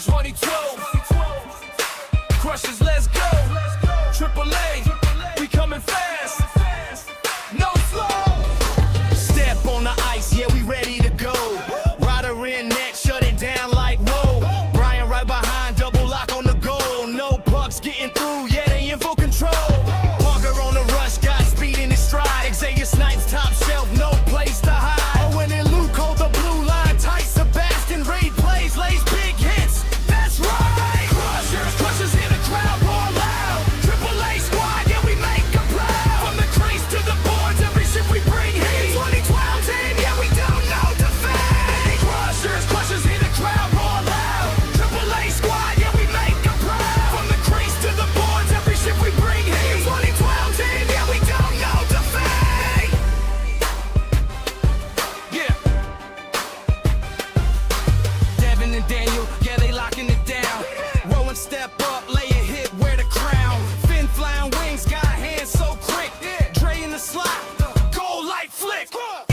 2012. Crushers, let's go. Triple A, we coming fast. No slow. Step on the ice, yeah, we ready to go. Rider in net, shut it down like whoa. Brian right behind, double lock on the goal. No pucks getting through, yeah, they in full control. Parker on the rush, got speed in his stride. Xavier Snipes, top shelf, no place to hide. Owen and Luke hold the blue line tight. Sebastian Reed plays, lays big hits. That's right. Crushers in the crowd, roar loud. Triple A squad, yeah, we make them proud. From the crease to the boards, every ship we bring heat. 2012 team, yeah, we don't know defeat. Crushers in the crowd, roar loud. Triple A squad, yeah, we make them proud. From the crease to the boards, every ship we bring heat. 2012 team, yeah, we don't know defeat. Yeah. Devin and Daniel, yeah, they locking it down. Rowan step up, lay a hit, wear the crown. Fin flying wings, got hands so quick. Dre in the slot, goal light flick.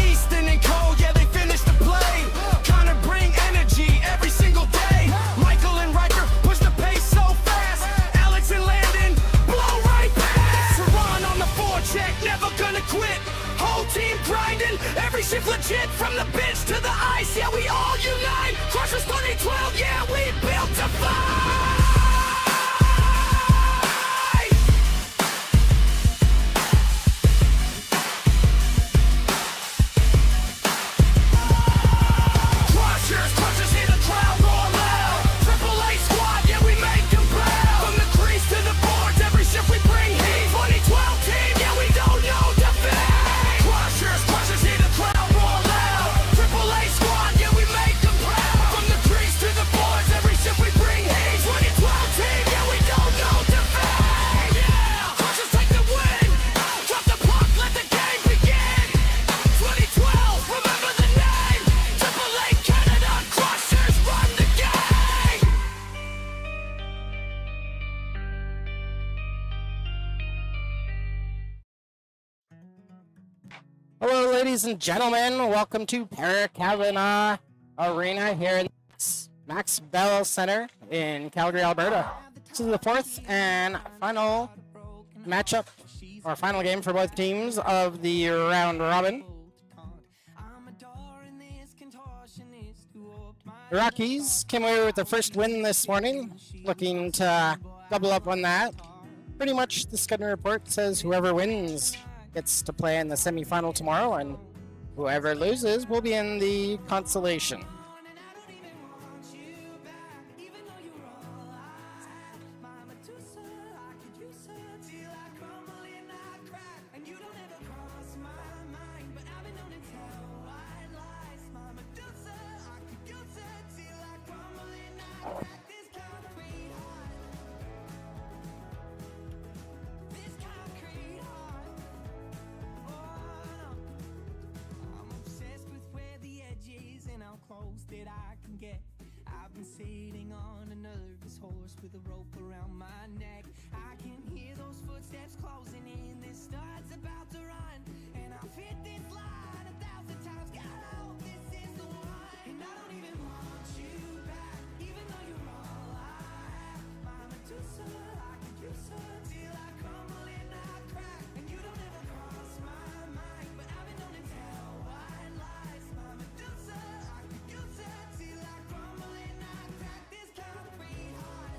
Easton and Cole, yeah, they finish the play. Connor bring energy every single day. Michael and Riker push the pace so fast. Alex and Landon blow right past. Saran on the forecheck, never gonna quit. Whole team grinding, every shift legit. From the bench to the ice, yeah, we all unite. Crushers 2012, yeah, we built to fight. Crushers in the crowd, roar loud. Triple A squad, yeah, we make them proud. From the crease to the boards, every shift we bring heat. 2012 team, yeah, we don't know defeat. Crushers in the crowd, roar loud. Triple A squad, yeah, we make them proud. From the crease to the boards, every shift we bring heat. 2012 team, yeah, we don't know defeat. Yeah, Crushers take the win. Drop the puck, let the game begin. 2012, remember the name. Triple A Canada, Crushers run the game. Hello, ladies and gentlemen. Welcome to Cavanagh Arena here in Max Bell Center in Calgary, Alberta. This is the fourth and final matchup, or final game for both teams of the round robin. The Rockies came away with the first win this morning, looking to double up on that. Pretty much the scouting report says whoever wins gets to play in the semifinal tomorrow, and whoever loses will be in the consolation. That I can get. I've been sitting on a nervous horse with a rope around my neck. I can hear those footsteps closing in. This start's about to run, and I've hit this line 1,000 times. God, I hope this is the one. And I don't even want you back, even though you're all I have. My Medusa, I could use her till I crumble and I crack. And you don't ever cross my mind, but I've been known to tell white lies. My Medusa, I could use her till I crumble and I crack. This concrete heart,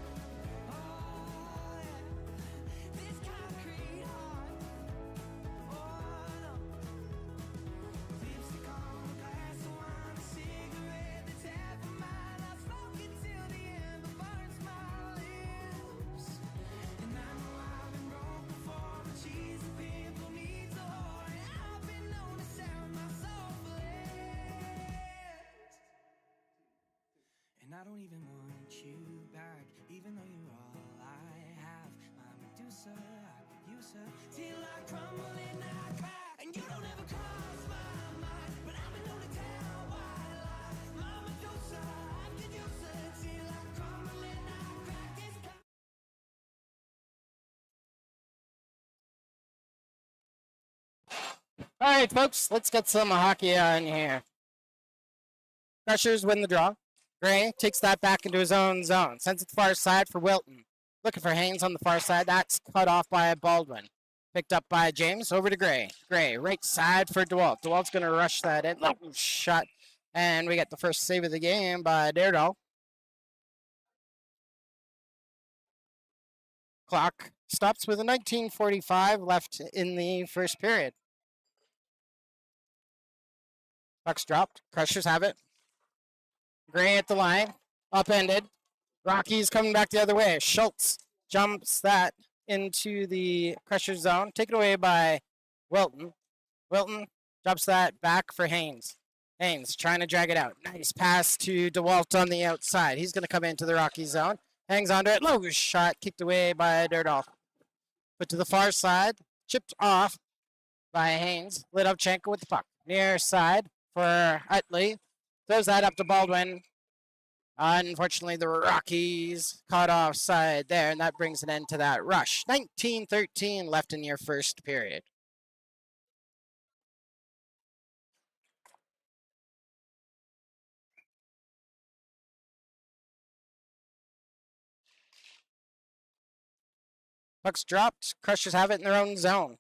oh yeah, this concrete heart, oh no. Lipstick on a glass of wine, a cigarette that's half of mine. I smoke it till the ember burns my lips. And I know I've been broke before, but she's a pimple, needs a whore. And I've been known to sell my soul for less. And I don't even want you back, even though you're all I have. My Medusa, I could use her till I crumble and I crack. And you don't ever cross my mind, but I've been known to tell white lies. My Medusa, I could use her till I crumble and I crack. This All right, folks, let's get some hockey on here. Crushers win the draw. Gray takes that back into his own zone. Sends it to the far side for Wilton. Looking for Haynes on the far side. That's cut off by Baldwin. Picked up by James. Over to Gray. Gray, right side for DeWalt. DeWalt's going to rush that in. Oh, shot. And we get the first save of the game by Deirdre. Clock stops with a 19:45 left in the first period. Puck's dropped. Crushers have it. Gray at the line. Upended. Rockies coming back the other way. Schultz jumps that into the Crusher zone. Taken away by Wilton. Wilton drops that back for Haynes. Haynes trying to drag it out. Nice pass to DeWalt on the outside. He's going to come into the Rocky zone. Hangs onto it. Low shot kicked away by Derdal. Put to the far side. Chipped off by Haynes. Lidovchenko with the puck. Near side for Utley. Throws that up to Baldwin. Unfortunately, the Rockies caught offside there, and that brings an end to that rush. 19:13 left in your first period. Puck's dropped. Crushers have it in their own zone.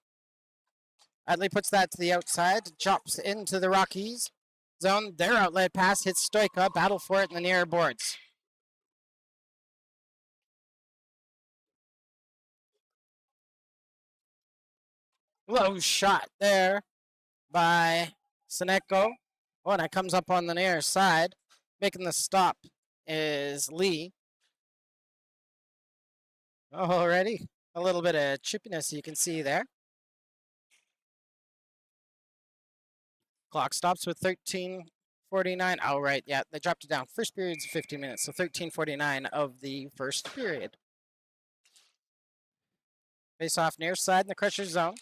Utley puts that to the outside. Chops into the Rockies zone. Their outlet pass hits Stoika. Battle for it in the near boards. Low shot there by Seneko. Oh, and it comes up on the near side. Making the stop is Lee. Already a little bit of chippiness you can see there. Clock stops with 13:49. Oh, right. Yeah, they dropped it down. First period's 15 minutes, so 13:49 of the first period. Face off near side in the Crushers zone.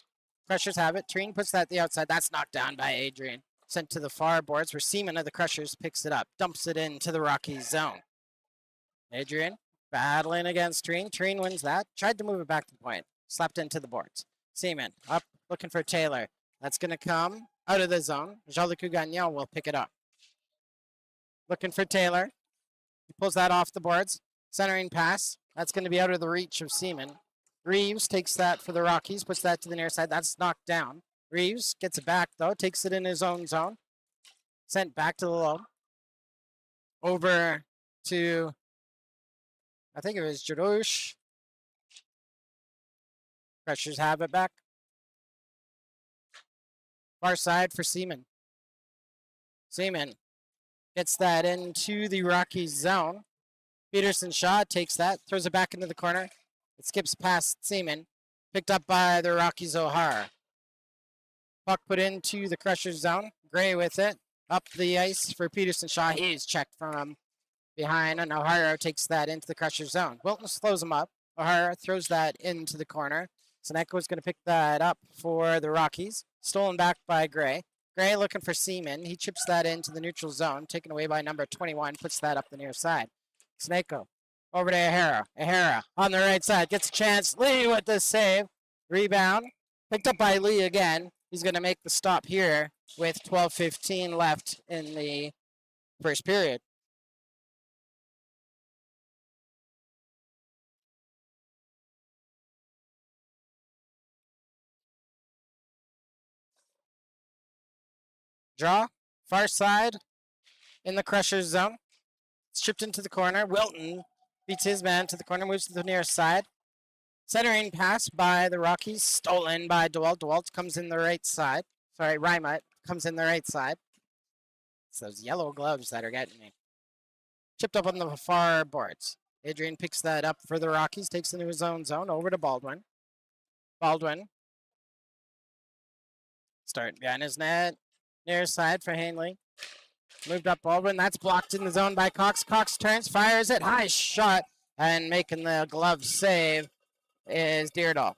Crushers have it. Treen puts that at the outside. That's knocked down by Adrian. Sent to the far boards where Seaman of the Crushers picks it up. Dumps it into the Rockies zone. Adrian battling against Treen. Treen wins that. Tried to move it back to the point. Slapped into the boards. Seaman up looking for Taylor. That's going to come out of the zone. Jean-Luc Gagnon will pick it up. Looking for Taylor. He pulls that off the boards. Centering pass. That's going to be out of the reach of Seaman. Reeves takes that for the Rockies. Puts that to the near side. That's knocked down. Reeves gets it back, though. Takes it in his own zone. Sent back to the low. Over to, I think it was Jarouche. Crushers have it back. Far side for Seaman. Seaman gets that into the Rockies zone. Peterson Shaw takes that, throws it back into the corner. It skips past Seaman. Picked up by the Rockies O'Hara. Puck put into the Crushers zone. Gray with it. Up the ice for Peterson Shaw. He's checked from behind, and O'Hara takes that into the Crushers zone. Wilton slows him up. O'Hara throws that into the corner. Seneko is going to pick that up for the Rockies. Stolen back by Gray. Gray looking for Seaman. He chips that into the neutral zone. Taken away by number 21. Puts that up the near side. Seneko over to O'Hara. O'Hara on the right side. Gets a chance. Lee with the save. Rebound. Picked up by Lee again. He's going to make the stop here with 12:15 left in the first period. Draw, far side in the Crushers zone. It's chipped into the corner. Wilton beats his man to the corner, moves to the near side. Centering pass by the Rockies, stolen by DeWalt. DeWalt comes in the right side. Sorry, Rymut comes in the right side. It's those yellow gloves that are getting me. Chipped up on the far boards. Adrian picks that up for the Rockies, takes it into his own zone, over to Baldwin. Baldwin. Starting behind his net. Near side for Hanley. Moved up Baldwin. That's blocked in the zone by Cox. Cox turns, fires it. High shot. And making the glove save is Deerdahl.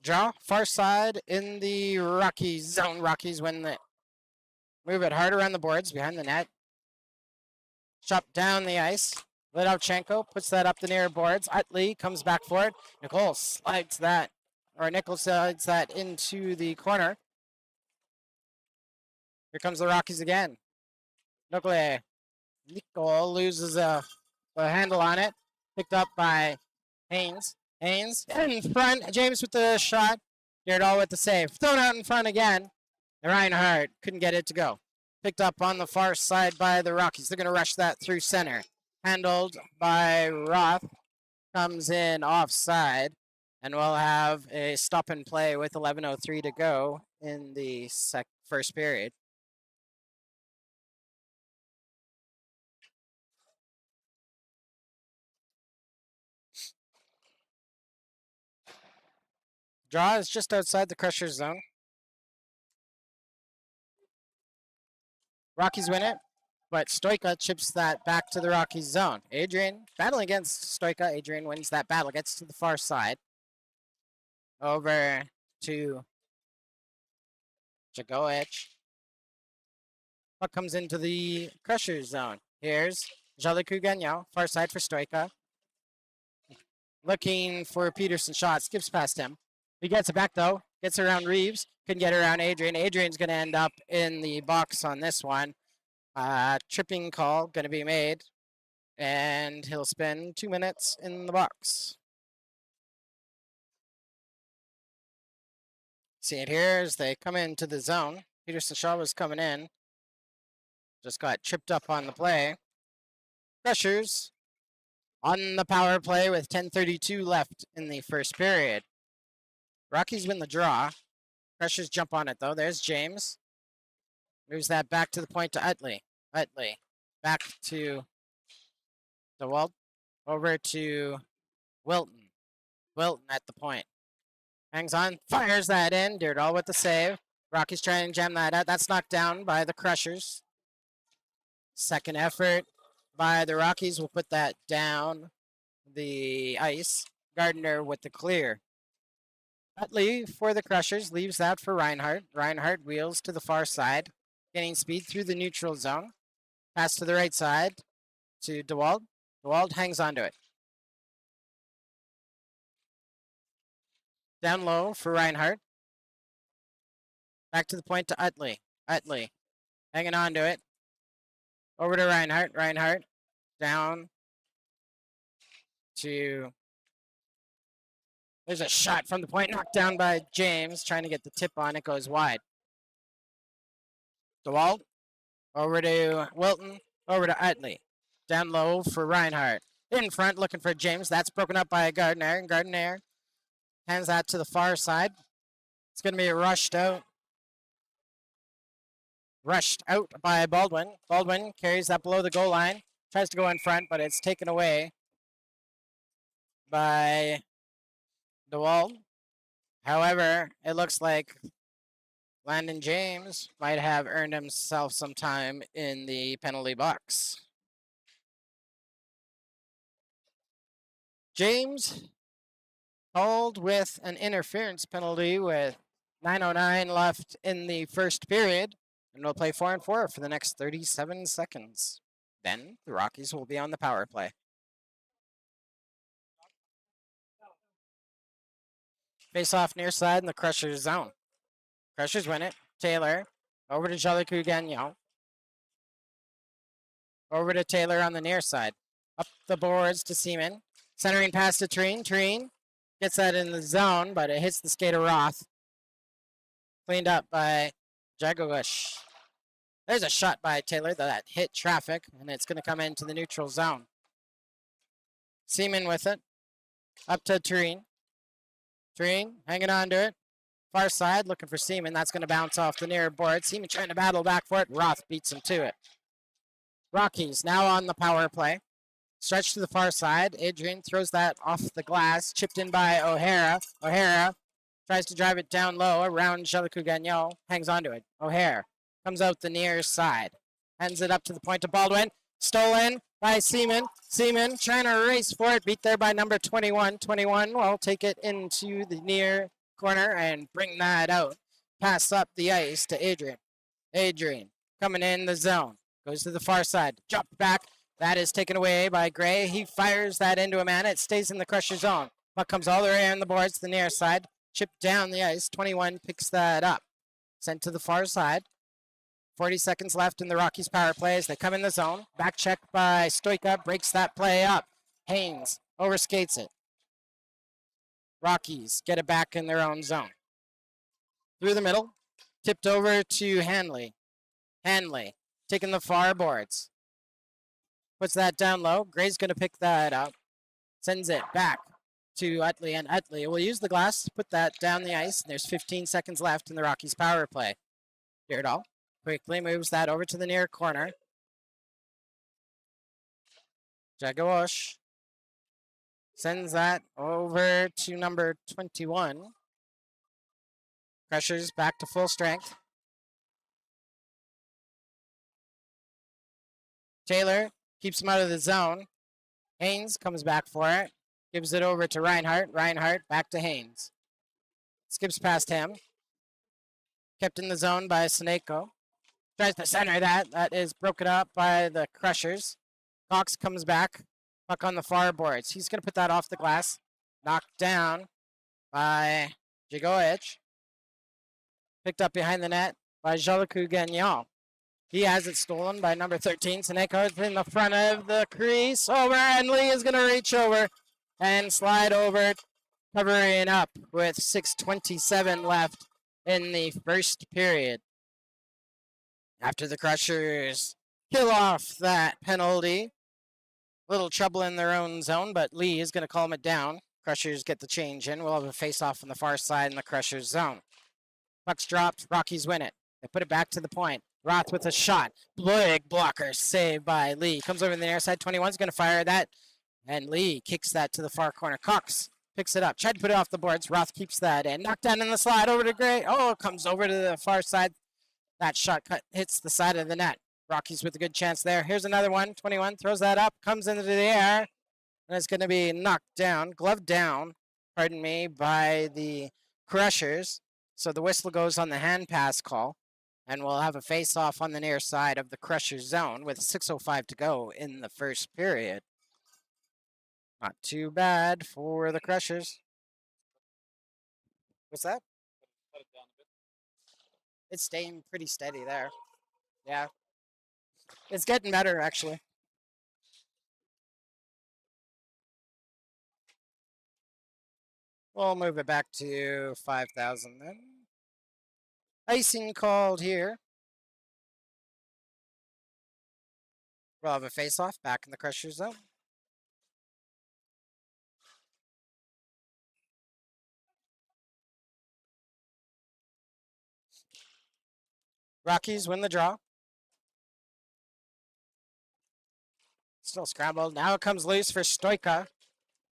Draw, far side in the Rockies zone. Rockies win the move it hard around the boards behind the net. Chop down the ice. Lidovchenko puts that up the near boards. Utley comes back for it. Nicole slides that, or Nicole slides that into the corner. Here comes the Rockies again. Nicole loses a handle on it. Picked up by Haynes. Haynes in front. James with the shot. Dierdal with the save. Thrown out in front again. Reinhardt couldn't get it to go. Picked up on the far side by the Rockies. They're going to rush that through center. Handled by Roth. Comes in offside. And we'll have a stop and play with 11:03 to go in the first period. Draw is just outside the Crushers zone. Rockies win it, but Stoika chips that back to the Rockies zone. Adrian battling against Stoika. Adrian wins that battle, gets to the far side. Over to Jagoich. Puck comes into the Crushers zone. Here's Jaliku Gagnon, far side for Stoika. Looking for Peterson shot, skips past him. He gets it back though, gets around Reeves, couldn't get around Adrian. Adrian's going to end up in the box on this one. Tripping call going to be made, and he'll spend 2 minutes in the box. See it here as they come into the zone. Peterson Shaw was coming in, just got tripped up on the play. Crushers on the power play with 10:32 left in the first period. Rockies win the draw. Crushers jump on it, though. There's James. Moves that back to the point to Utley. Utley. Back to DeWalt. Over to Wilton. Wilton at the point. Hangs on. Fires that in. Dierdal with the save. Rockies trying to jam that out. That's knocked down by the Crushers. Second effort by the Rockies will put that down the ice. Gardner with the clear. Utley for the Crushers leaves that for Reinhardt. Reinhardt wheels to the far side, getting speed through the neutral zone. Pass to the right side to DeWalt. DeWalt hangs onto it. Down low for Reinhardt. Back to the point to Utley. Utley hanging on to it. Over to Reinhardt. Reinhardt down to... There's a shot from the point, knocked down by James, trying to get the tip on. It goes wide. DeWalt, over to Wilton, over to Utley. Down low for Reinhardt. In front, looking for James. That's broken up by Gardner. And Gardner hands that to the far side. It's going to be rushed out. Rushed out by Baldwin. Baldwin carries that below the goal line. Tries to go in front, but it's taken away by DeWalt. However, it looks like Landon James might have earned himself some time in the penalty box. James called with an interference penalty with 9:09 left in the first period, and we'll play 4-4 for the next 37 seconds. Then the Rockies will be on the power play. Face off near side in the Crushers zone. Crushers win it. Taylor over to Jaliku Gagnon. Over to Taylor on the near side. Up the boards to Seaman. Centering pass to Treen. Treen gets that in the zone, but it hits the skater Roth. Cleaned up by Jagovish. There's a shot by Taylor that hit traffic, and it's going to come into the neutral zone. Seaman with it. Up to Treen. Treen hanging on to it. Far side, looking for Seaman. That's going to bounce off the near board. Seaman trying to battle back for it. Roth beats him to it. Rockies now on the power play. Stretch to the far side. Adrian throws that off the glass. Chipped in by O'Hara. O'Hara tries to drive it down low around Jaliku Gagnon. Hangs onto it. O'Hara comes out the near side. Hands it up to the point of Baldwin. Stolen by Seaman. Seaman trying to race for it. Beat there by number 21. 21 will take it into the near corner and bring that out. Pass up the ice to Adrian. Adrian coming in the zone. Goes to the far side. Drop back. That is taken away by Gray. He fires that into a man. It stays in the Crusher zone. Puck comes all the way on the boards to the near side. Chipped down the ice. 21 picks that up. Sent to the far side. 40 seconds left in the Rockies power play as they come in the zone. Back check by Stoika. Breaks that play up. Haynes overskates it. Rockies get it back in their own zone. Through the middle. Tipped over to Hanley. Hanley taking the far boards. Puts that down low. Gray's going to pick that up. Sends it back to Utley, and Utley will use the glass to put that down the ice. And there's 15 seconds left in the Rockies power play. Beardall quickly moves that over to the near corner. Jagosh sends that over to number 21. Crushers back to full strength. Taylor keeps him out of the zone. Haynes comes back for it. Gives it over to Reinhardt. Reinhardt back to Haynes. Skips past him. Kept in the zone by Seneko. Tries to center that. That is broken up by the Crushers. Cox comes back. Puck on the far boards. He's going to put that off the glass. Knocked down by Jagoich. Picked up behind the net by Jolicoeur Gagnon. He has it stolen by number 13. Seneko is in the front of the crease. Over, and Lee is going to reach over and slide over, covering up with 6:27 left in the first period. After the Crushers kill off that penalty, little trouble in their own zone, but Lee is going to calm it down. Crushers get the change in. We'll have a face-off on the far side in the Crushers zone. Puck's dropped. Rockies win it. They put it back to the point. Roth with a shot. Big blocker saved by Lee. Comes over to the near side. 21's going to fire that. And Lee kicks that to the far corner. Cox picks it up. Tried to put it off the boards. Roth keeps that in. Knocked down in the slide over to Gray. Oh, comes over to the far side. That shot hits the side of the net. Rockies with a good chance there. Here's another one. 21 throws that up. Comes into the air. And it's going to be knocked down. Gloved down, pardon me, by the Crushers. So the whistle goes on the hand pass call. And we'll have a face-off on the near side of the Crusher zone with 6:05 to go in the first period. Not too bad for the Crushers. What's that? It's staying pretty steady there. Yeah. It's getting better, actually. We'll move it back to 5,000 then. Icing called here. We'll have a face-off back in the Crusher zone. Rockies win the draw. Still scrambled. Now it comes loose for Stoika.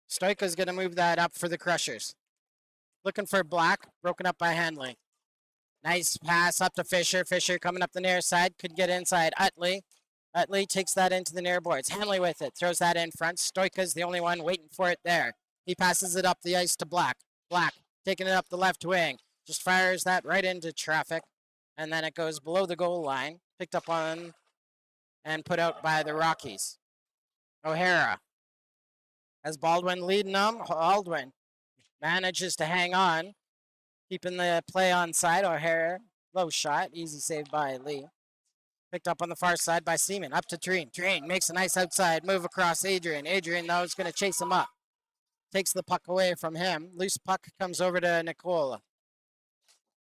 Stoika's going to move that up for the Crushers. Looking for Black. Broken up by Hanley. Nice pass up to Fisher. Fisher coming up the near side. Could get inside. Utley. Utley takes that into the near boards. Hanley with it. Throws that in front. Stoika's the only one waiting for it there. He passes it up the ice to Black. Black taking it up the left wing. Just fires that right into traffic. And then it goes below the goal line. Picked up on and put out by the Rockies. O'Hara has Baldwin leading them. Baldwin manages to hang on. Keeping the play on side. O'Hara, low shot. Easy save by Lee. Picked up on the far side by Seaman. Up to Treen. Treen makes a nice outside move across Adrian. Adrian, though, is going to chase him up. Takes the puck away from him. Loose puck comes over to Nicola.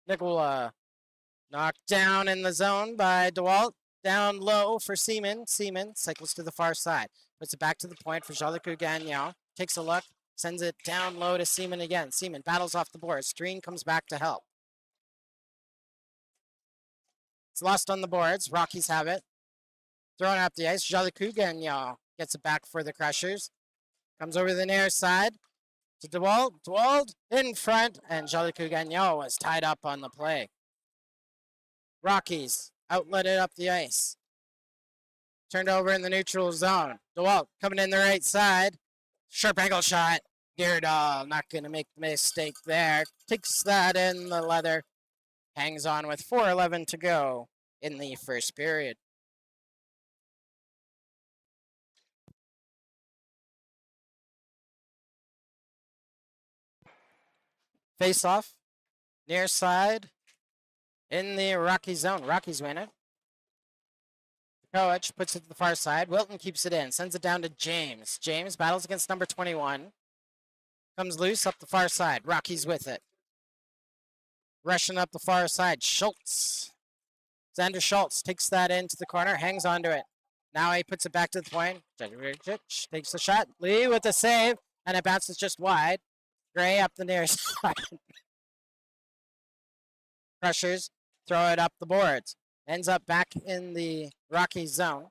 Nicola knocked down in the zone by DeWalt. Down low for Seaman. Seaman cycles to the far side. Puts it back to the point for Jolicoeur Gagnon. Takes a look. Sends it down low to Seaman again. Seaman battles off the board. Streen comes back to help. It's lost on the boards. Rockies have it. Throwing up the ice. Jolicoeur Gagnon gets it back for the Crushers. Comes over to the near side to DeWalt. DeWalt in front. And Jolicoeur Gagnon was tied up on the play. Rockies outlet it up the ice. Turned over in the neutral zone. DeWalt coming in the right side. Sharp angle shot. Beardall not going to make the mistake there. Takes that in the leather. Hangs on with 4:11 to go in the first period. Face off. Near side. In the Rocky zone. Rockies win it. Coach puts it to the far side. Wilton keeps it in. Sends it down to James. James battles against number 21. Comes loose up the far side. Rockies with it. Rushing up the far side. Schultz. Xander Schultz takes that into the corner. Hangs onto it. Now he puts it back to the point. Takes the shot. Lee with the save. And it bounces just wide. Gray up the near side. Crushers throw it up the boards. Ends up back in the Rocky zone.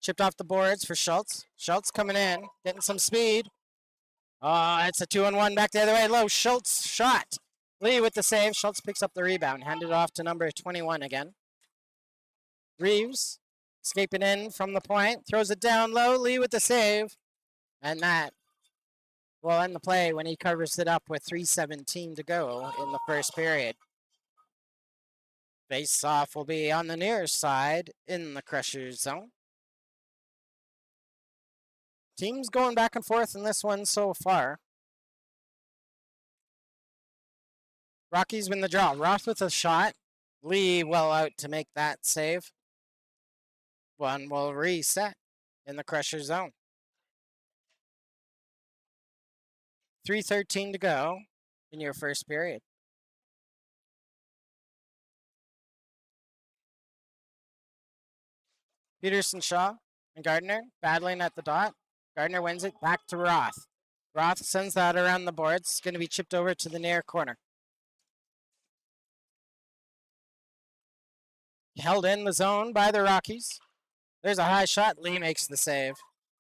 Chipped off the boards for Schultz. Schultz coming in, getting some speed. Oh, it's a 2-on-1 back the other way. Low. Schultz shot. Lee with the save. Schultz picks up the rebound. Handed off to number 21 again. Reeves escaping in from the point. Throws it down low. Lee with the save. And that will end the play when he covers it up with 3:17 to go in the first period. Face off will be on the near side in the Crushers zone. Teams going back and forth in this one so far. Rockies win the draw. Roth with a shot. Lee well out to make that save. One will reset in the Crusher zone. 3:13 to go in your first period. Peterson, Shaw, and Gardner battling at the dot. Gardner wins it back to Roth. Roth sends that around the boards. It's going to be chipped over to the near corner. Held in the zone by the Rockies. There's a high shot. Lee makes the save.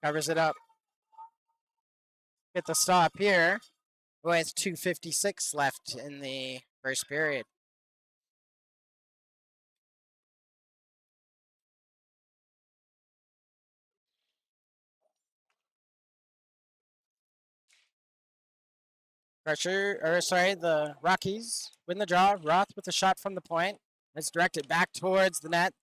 Covers it up. Get the stop here with 2:56 left in the first period. The Rockies win the draw. Roth with a shot from the point. It's directed back towards the net.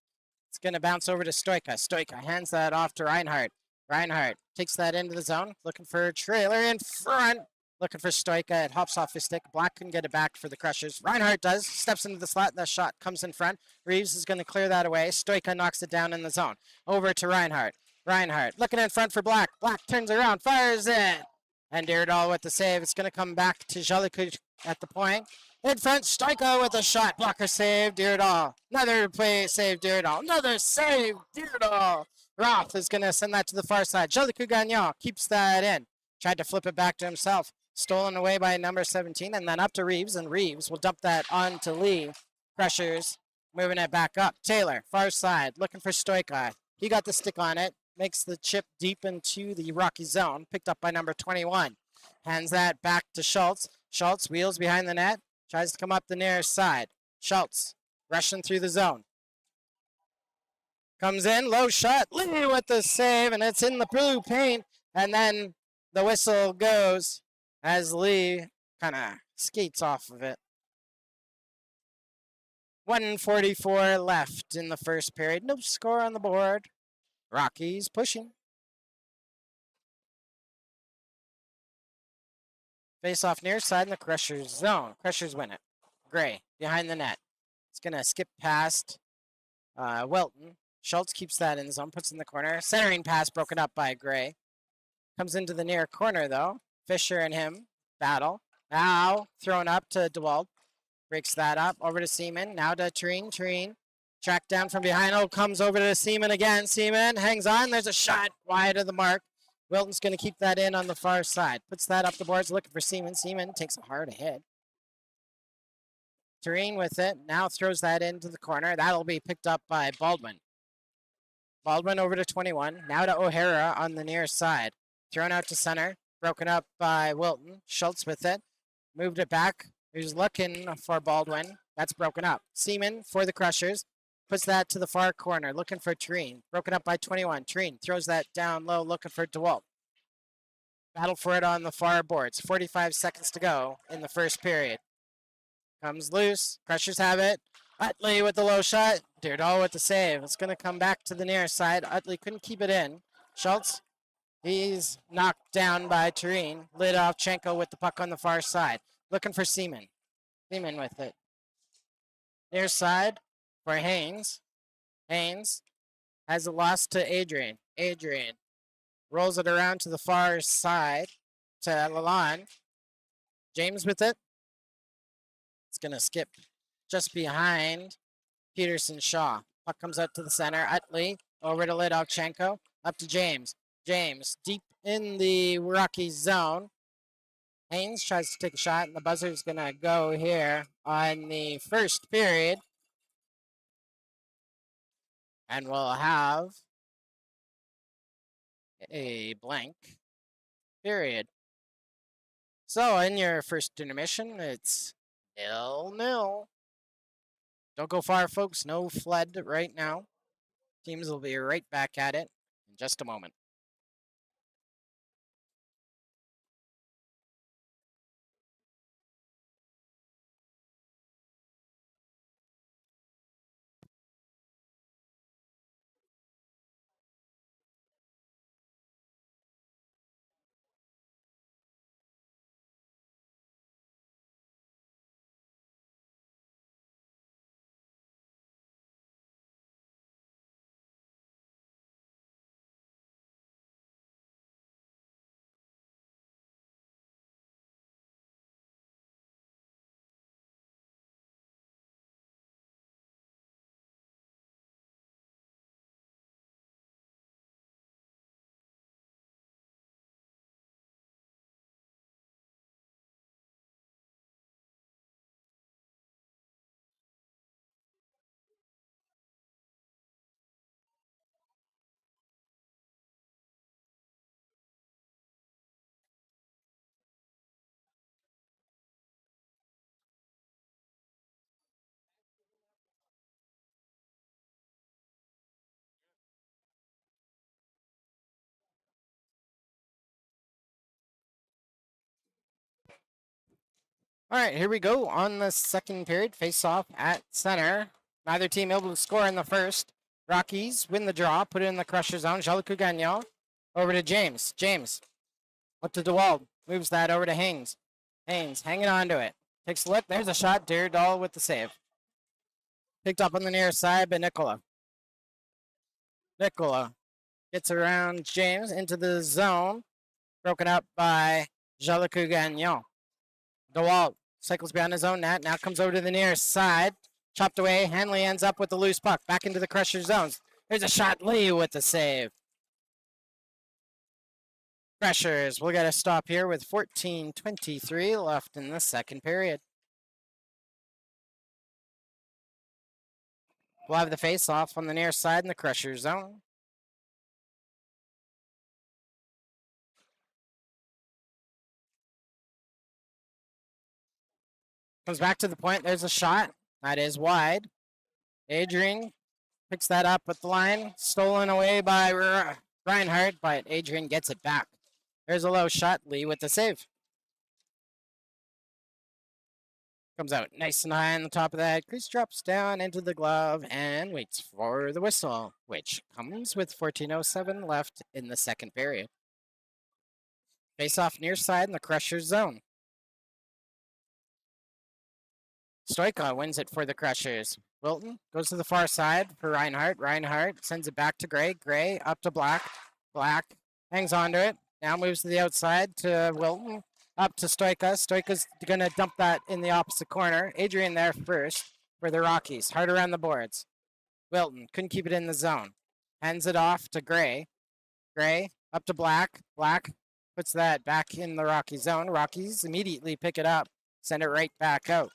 It's going to bounce over to Stoika. Stoika hands that off to Reinhardt. Reinhardt takes that into the zone. Looking for a trailer in front. Looking for Stoika. It hops off his stick. Black can get it back for the Crushers. Reinhardt does. Steps into the slot. That shot comes in front. Reeves is going to clear that away. Stoika knocks it down in the zone. Over to Reinhardt. Reinhardt looking in front for Black. Black turns around. Fires it. And Deirdall with the save. It's going to come back to Jelikud at the point. In front, Stoika with a shot. Blocker save, Deirdall. Another play save, Deirdall. Another save, Deirdall. Roth is going to send that to the far side. Jelikud Gagnon keeps that in. Tried to flip it back to himself. Stolen away by number 17, and then up to Reeves, and Reeves will dump that on to Lee. Crushers moving it back up. Taylor, far side, looking for Stoika. He got the stick on it. Makes the chip deep into the Rocky zone, picked up by number 21. Hands that back to Schultz. Schultz wheels behind the net, tries to come up the near side. Schultz rushing through the zone. Comes in, low shot, Lee with the save, and it's in the blue paint. And then the whistle goes as Lee kind of skates off of it. 1:44 left in the first period. No score on the board. Rockies pushing. Face off near side in the Crushers zone. Crushers win it. Gray behind the net. It's going to skip past Wilton. Schultz keeps that in the zone, puts it in the corner. Centering pass broken up by Gray. Comes into the near corner though. Fisher and him battle. Now thrown up to DeWalt. Breaks that up. Over to Seaman. Now to Tureen. Tureen. Tracked down from behind. Oh, comes over to Seaman again. Seaman hangs on. There's a shot wide of the mark. Wilton's going to keep that in on the far side. Puts that up the boards looking for Seaman. Seaman takes a hard hit. Tureen with it. Now throws that into the corner. That'll be picked up by Baldwin. Baldwin over to 21. Now to O'Hara on the near side. Thrown out to center. Broken up by Wilton. Schultz with it. Moved it back. He's looking for Baldwin. That's broken up. Seaman for the Crushers. Puts that to the far corner, looking for Tureen. Broken up by 21. Tureen throws that down low, looking for DeWalt. Battle for it on the far boards. 45 seconds to go in the first period. Comes loose. Crushers have it. Utley with the low shot. Deirdall with the save. It's going to come back to the near side. Utley couldn't keep it in. Schultz He's knocked down by Tureen. Lidovchenko with the puck on the far side. Looking for Seaman. Seaman with it. Near side for Haynes. Haynes has it lost to Adrian. Adrian rolls it around to the far side to Lalonde. James with it. It's going to skip just behind Peterson Shaw. Puck comes out to the center. Utley over to Lidovchenko. Up to James. James deep in the Rockies zone. Haynes tries to take a shot, and the buzzer's going to go here on the first period. And we'll have a blank period. So in your first intermission, it's 0-0. Don't go far, folks. No flood right now. Teams will be right back at it in just a moment. All right, here we go on the second period. Face off at center. Neither team able to score in the first. Rockies win the draw, put it in the crusher zone. Jalico Gagnon over to James. James up to DeWald. Moves that over to Haynes. Haynes hanging on to it. Takes a look. There's a shot. Deerdall with the save. Picked up on the near side by Nicola. Nicola gets around James into the zone. Broken up by Jalico Gagnon. DeWalt cycles behind his own net. Now comes over to the near side. Chopped away. Hanley ends up with the loose puck. Back into the crusher zones. There's a shot. Lee with the save. Crushers will get a stop here with 14:23 left in the second period. We'll have the face-off on the near side in the crusher zone. Comes back to the point. There's a shot. That is wide. Adrian picks that up with the line. Stolen away by Reinhardt, but Adrian gets it back. There's a low shot. Lee with the save. Comes out nice and high on the top of that. Crease drops down into the glove and waits for the whistle, which comes with 14:07 left in the second period. Face off near side in the Crushers zone. Stoika wins it for the Crushers. Wilton goes to the far side for Reinhardt. Reinhardt sends it back to Gray. Gray up to Black. Black hangs onto it. Now moves to the outside to Wilton. Up to Stoika. Stoika's going to dump that in the opposite corner. Adrian there first for the Rockies. Hard around the boards. Wilton couldn't keep it in the zone. Hands it off to Gray. Gray up to Black. Black puts that back in the Rocky zone. Rockies immediately pick it up. Send it right back out.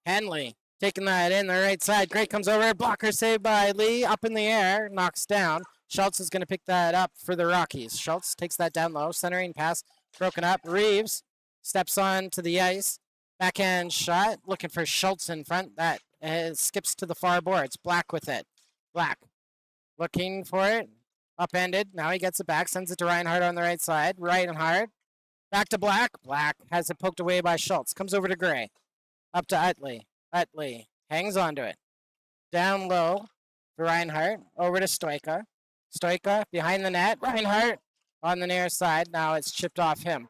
Henley taking that in the right side. Gray comes over. Blocker saved by Lee. Up in the air. Knocks down. Schultz is going to pick that up for the Rockies. Schultz takes that down low. Centering pass. Broken up. Reeves steps on to the ice. Backhand shot. Looking for Schultz in front. That skips to the far boards. Black with it. Black looking for it. Upended. Now he gets it back. Sends it to Reinhardt on the right side. Reinhardt. Back to Black. Black has it poked away by Schultz. Comes over to Gray. Up to Utley. Utley hangs onto it. Down low for Reinhardt. Over to Stoika. Stoika behind the net. Reinhardt on the near side. Now it's chipped off him.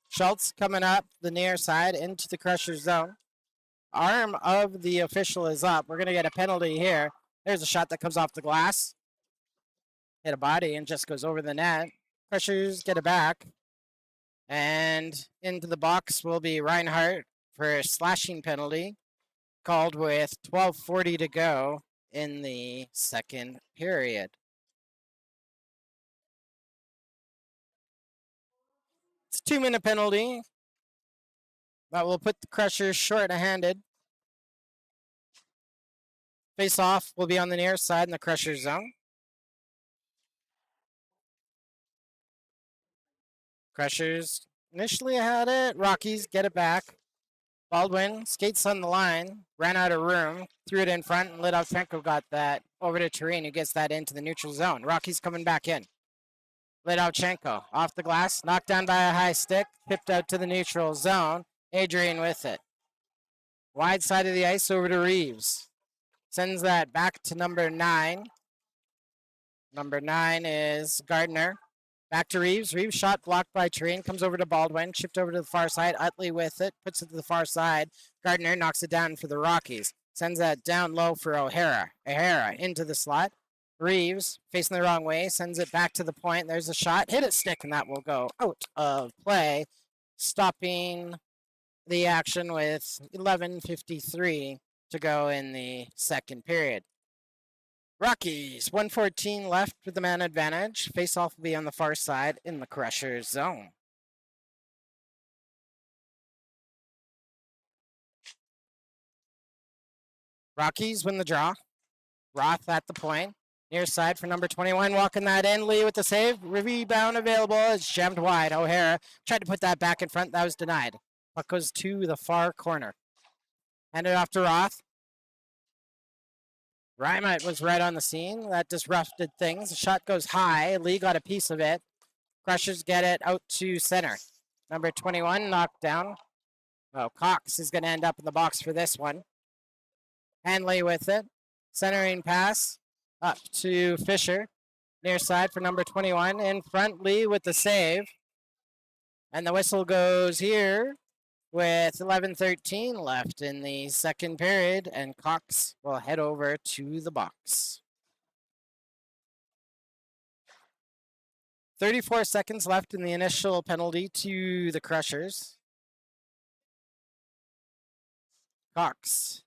Schultz coming up the near side into the Crusher zone. Arm of the official is up. We're going to get a penalty here. There's a shot that comes off the glass. Hit a body and just goes over the net. Crushers get it back. And into the box will be Reinhardt for a slashing penalty, called with 12:40 to go in the second period. It's a 2-minute penalty that will put the Crushers short-handed. Face-off will be on the near side in the Crusher zone. Crushers initially had it. Rockies get it back. Baldwin skates on the line, ran out of room, threw it in front, and Lidovchenko got that over to Tureen, who gets that into the neutral zone. Rockies coming back in. Lidovchenko off the glass, knocked down by a high stick, tipped out to the neutral zone. Adrian with it. Wide side of the ice over to Reeves. Sends that back to number 9. Number 9 is Gardner. Back to Reeves. Reeves shot blocked by Tureen. Comes over to Baldwin. Chipped over to the far side. Utley with it. Puts it to the far side. Gardner knocks it down for the Rockies. Sends that down low for O'Hara. O'Hara into the slot. Reeves facing the wrong way. Sends it back to the point. There's a shot. Hit a stick, and that will go out of play. Stopping the action with 11:53 to go in the second period. Rockies, 1:14 left with the man advantage. Face-off will be on the far side in the Crusher zone. Rockies win the draw. Roth at the point. Near side for number 21, walking that in. Lee with the save. Rebound available. It's jammed wide. O'Hara tried to put that back in front. That was denied. Puck goes to the far corner. Handed off to Roth. Reinhardt was right on the scene. That disrupted things. The shot goes high. Lee got a piece of it. Crushers get it out to center. Number 21 knocked down. Oh, Cox is going to end up in the box for this one. Hanley with it. Centering pass up to Fisher. Near side for number 21. In front, Lee with the save. And the whistle goes here with 11:13 left in the second period, and Cox will head over to the box. 34 seconds left in the initial penalty to the Crushers. Cox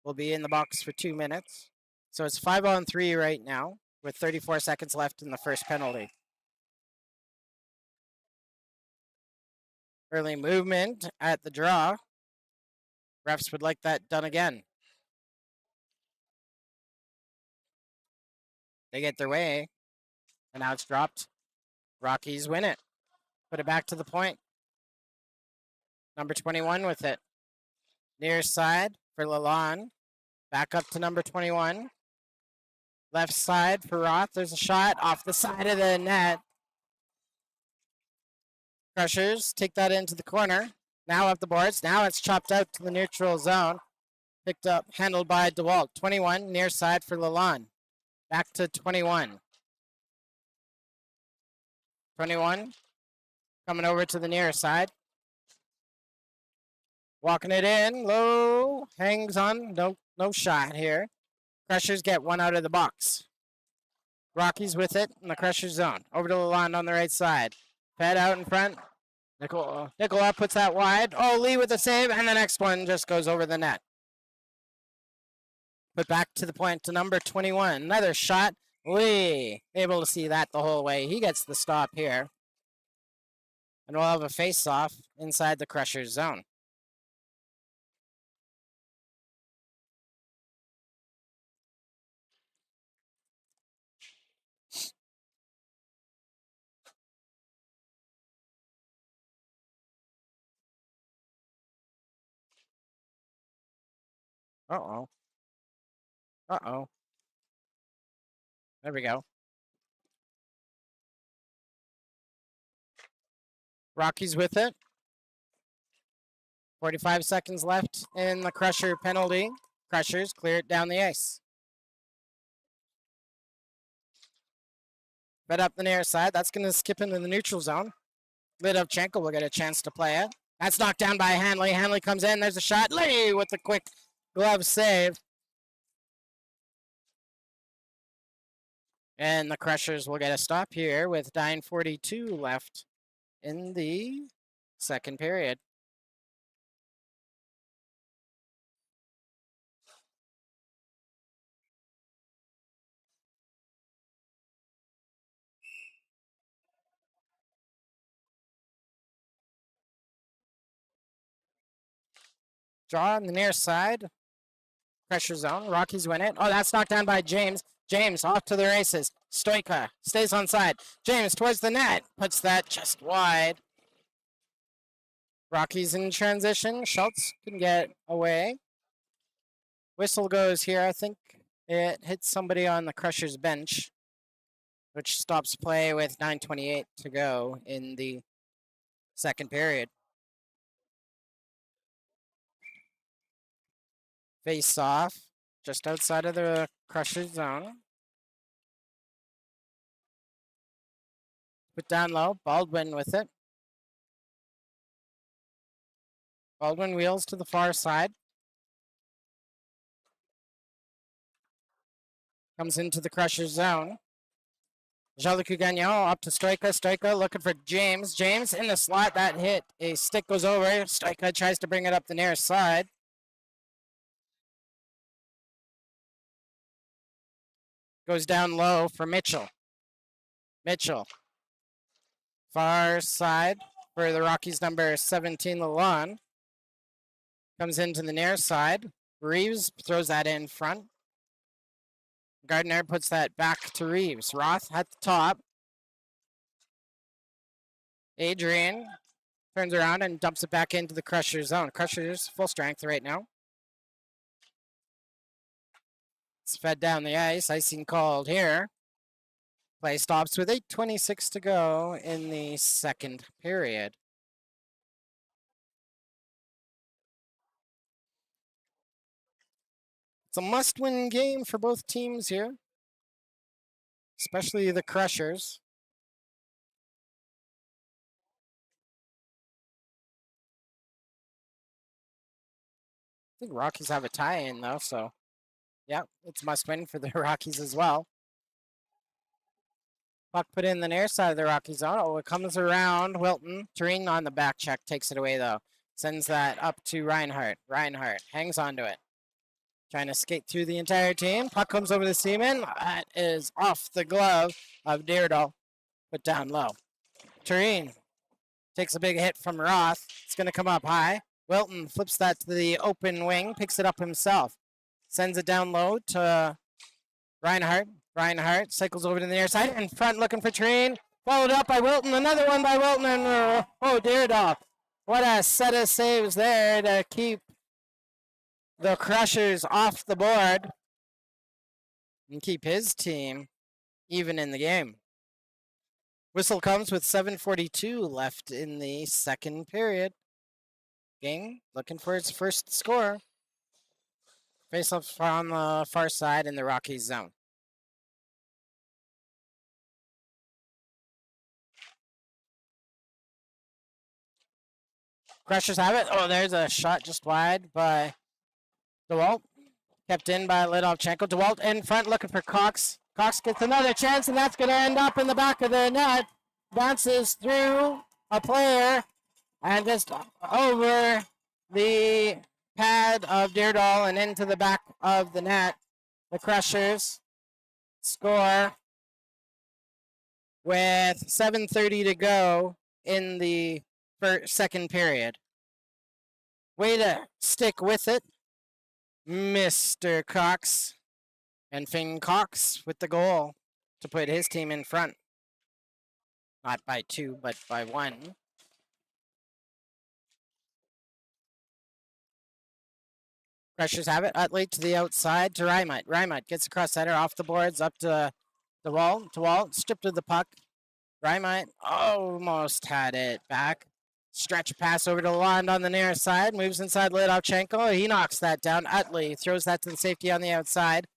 will be in the box for 2 minutes. So it's 5-on-3 right now with 34 seconds left in the first penalty. Early movement at the draw. Refs would like that done again. They get their way, and now it's dropped. Rockies win it. Put it back to the point. Number 21 with it. Near side for Lalonde. Back up to number 21. Left side for Roth. There's a shot off the side of the net. Crushers take that into the corner. Now up the boards. Now it's chopped out to the neutral zone. Picked up, handled by DeWalt. 21 near side for Lalonde. Back to 21. 21 coming over to the near side. Walking it in, low, hangs on, no shot here. Crushers get one out of the box. Rockies with it in the Crusher zone. Over to Lalonde on the right side. Fed out in front. Nicola puts that wide. Oh, Lee with the save, and the next one just goes over the net. Put back to the point to number 21. Another shot. Lee able to see that the whole way. He gets the stop here. And we'll have a face-off inside the Crusher zone. Uh-oh. Uh-oh. There we go. Rockies with it. 45 seconds left in the Crusher penalty. Crushers clear it down the ice. Fed up the near side. That's going to skip into the neutral zone. Lidovchenko will get a chance to play it. That's knocked down by Hanley. Hanley comes in. There's a shot. Lee with the quick glove save. And the Crushers will get a stop here with 9:42 left in the second period. Draw on the near side. Pressure zone. Rockies win it. Oh, that's knocked down by James. James off to the races. Stoika stays on side. James towards the net. Puts that just wide. Rockies in transition. Schultz can get away. Whistle goes here. I think it hits somebody on the Crushers bench, which stops play with 9:28 to go in the second period. Face off just outside of the Crushers zone. Put down low. Baldwin with it. Baldwin wheels to the far side. Comes into the Crushers zone. Jean-Luc Gagnon up to Stoika. Stoika looking for James. James in the slot. That hit. A stick goes over. Stoika tries to bring it up the near side. Goes down low for Mitchell. Mitchell. Far side for the Rockies number 17, Lalonde. Comes into the near side. Reeves throws that in front. Gardner puts that back to Reeves. Roth at the top. Adrian turns around and dumps it back into the Crushers zone. Crushers full strength right now. It's fed down the ice. Icing called here. Play stops with 8:26 to go in the second period. It's a must-win game for both teams here, especially the Crushers. I think Rockies have a tie-in though, so yeah, it's must-win for the Rockies as well. Puck put in the near side of the Rockies zone. Oh, it comes around. Wilton. Tureen on the back check takes it away though. Sends that up to Reinhardt. Reinhardt hangs onto it. Trying to skate through the entire team. Puck comes over to Seaman. That is off the glove of Deardall. Put down low. Tureen takes a big hit from Roth. It's going to come up high. Wilton flips that to the open wing. Picks it up himself. Sends it down low to Reinhardt. Reinhardt cycles over to the near side. In front looking for Tureen. Followed up by Wilton. Another one by Wilton. And Deardall. What a set of saves there to keep the Crushers off the board and keep his team even in the game. Whistle comes with 7:42 left in the second period. Gang looking for its first score. Face off on the far side in the Rockies zone. Crushers have it. Oh, there's a shot just wide by DeWalt. Kept in by Lidovchenko. DeWalt in front looking for Cox. Cox gets another chance, and that's going to end up in the back of the net. Bounces through a player and just over the pad of Deardall and into the back of the net. The Crushers score with 7:30 to go in the second period. Way to stick with it, Mr. Cox. And Finn Cox with the goal to put his team in front. Not by 2, but by 1. Crushers have it. Utley to the outside to Reimuth. Reimuth gets across center off the boards up to DeWalt. DeWalt stripped of the puck. Reimuth almost had it back. Stretch pass over to Lalonde on the near side. Moves inside Lidovchenko. He knocks that down. Utley throws that to the safety on the outside.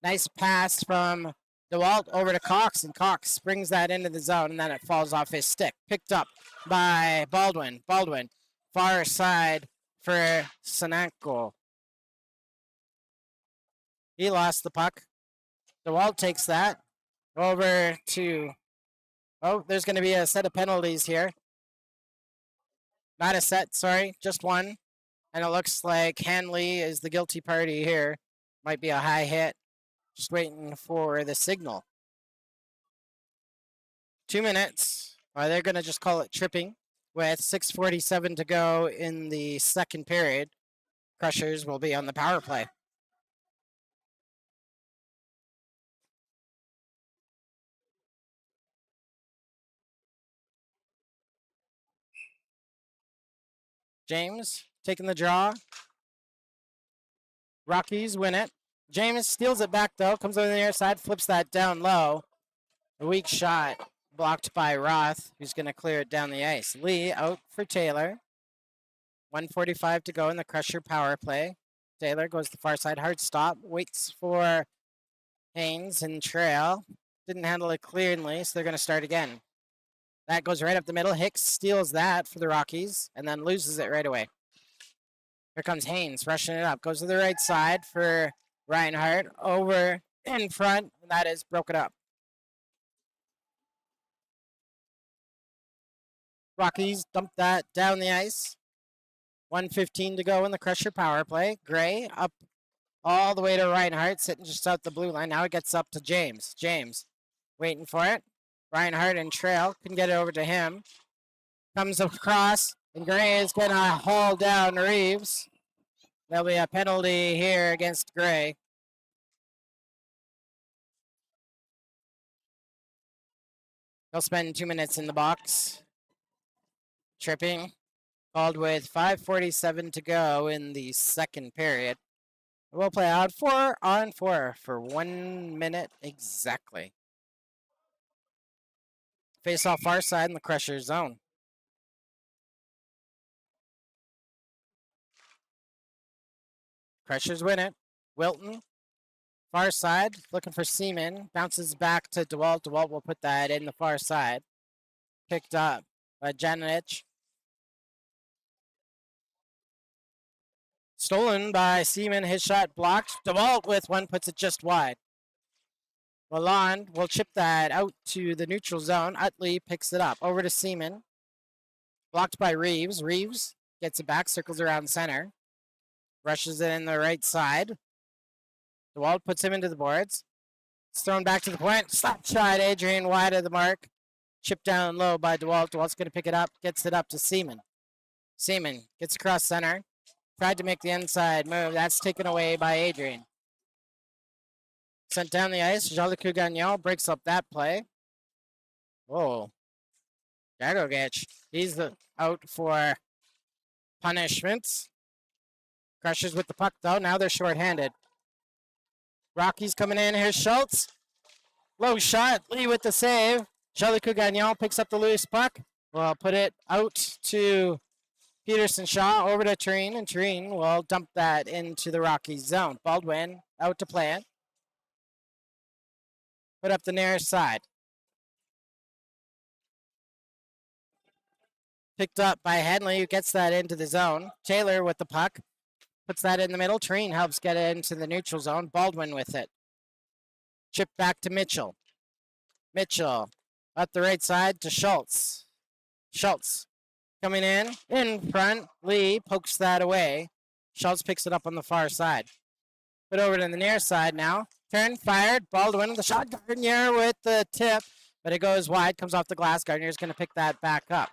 Nice pass from DeWalt over to Cox, and Cox springs that into the zone, and then it falls off his stick. Picked up by Baldwin. Baldwin, far side for Sananko. He lost the puck. DeWalt takes that over to... Oh, there's going to be a set of penalties here. Not a set, sorry, just one. And it looks like Hanley is the guilty party here. Might be a high hit. Just waiting for the signal. 2 minutes. They're going to just call it tripping with 6:47 to go in the second period. Crushers will be on the power play. James taking the draw. Rockies win it. James steals it back, though. Comes over the near side, flips that down low. A weak shot blocked by Roth, who's going to clear it down the ice. Lee out for Taylor. 1:45 to go in the Crusher power play. Taylor goes to the far side, hard stop. Waits for Haynes and Trail. Didn't handle it cleanly, so they're going to start again. That goes right up the middle. Hicks steals that for the Rockies and then loses it right away. Here comes Haynes, rushing it up. Goes to the right side for Reinhardt. Over in front, and that is broken up. Rockies dump that down the ice. 1:15 to go in the Crusher power play. Gray up all the way to Reinhardt, sitting just out the blue line. Now it gets up to James. James waiting for it. Reinhardt and Trail can get it over to him. Comes across, and Gray is going to haul down Reeves. There'll be a penalty here against Gray. He'll spend 2 minutes in the box. Tripping. Called with 5:47 to go in the second period. We'll play out 4-on-4 for 1 minute exactly. Face off far side in the Crusher zone. Crushers win it. Wilton, far side, looking for Seaman. Bounces back to DeWalt. DeWalt will put that in the far side. Picked up by Janich. Stolen by Seaman. His shot blocked. DeWalt with one, puts it just wide. Lalonde will chip that out to the neutral zone. Utley picks it up. Over to Seaman. Blocked by Reeves. Reeves gets it back, circles around center. Rushes it in the right side. DeWalt puts him into the boards. It's thrown back to the point. Slap shot, Adrian wide of the mark. Chipped down low by DeWalt. DeWalt's going to pick it up. Gets it up to Seaman. Seaman gets across center. Tried to make the inside move. That's taken away by Adrian. Sent down the ice. Jolicoeur Gagnon breaks up that play. Whoa. Jagogic. He's out for punishments. Crushers with the puck, though. Now they're shorthanded. Rockies coming in. Here's Schultz. Low shot. Lee with the save. Jolicoeur Gagnon picks up the loose puck. We'll put it out to Peterson Shaw. Over to Treen, and Treen will dump that into the Rockies zone. Baldwin out to play it. Put up the near side. Picked up by Henley, who gets that into the zone. Taylor with the puck. Puts that in the middle. Treen helps get it into the neutral zone. Baldwin with it. Chip back to Mitchell. Mitchell up the right side to Schultz. Schultz coming in front. Lee pokes that away. Schultz picks it up on the far side. Put over to the near side now. Turn, fired. Baldwin with the shot. Gardner with the tip, but it goes wide. Comes off the glass. Gardner's going to pick that back up.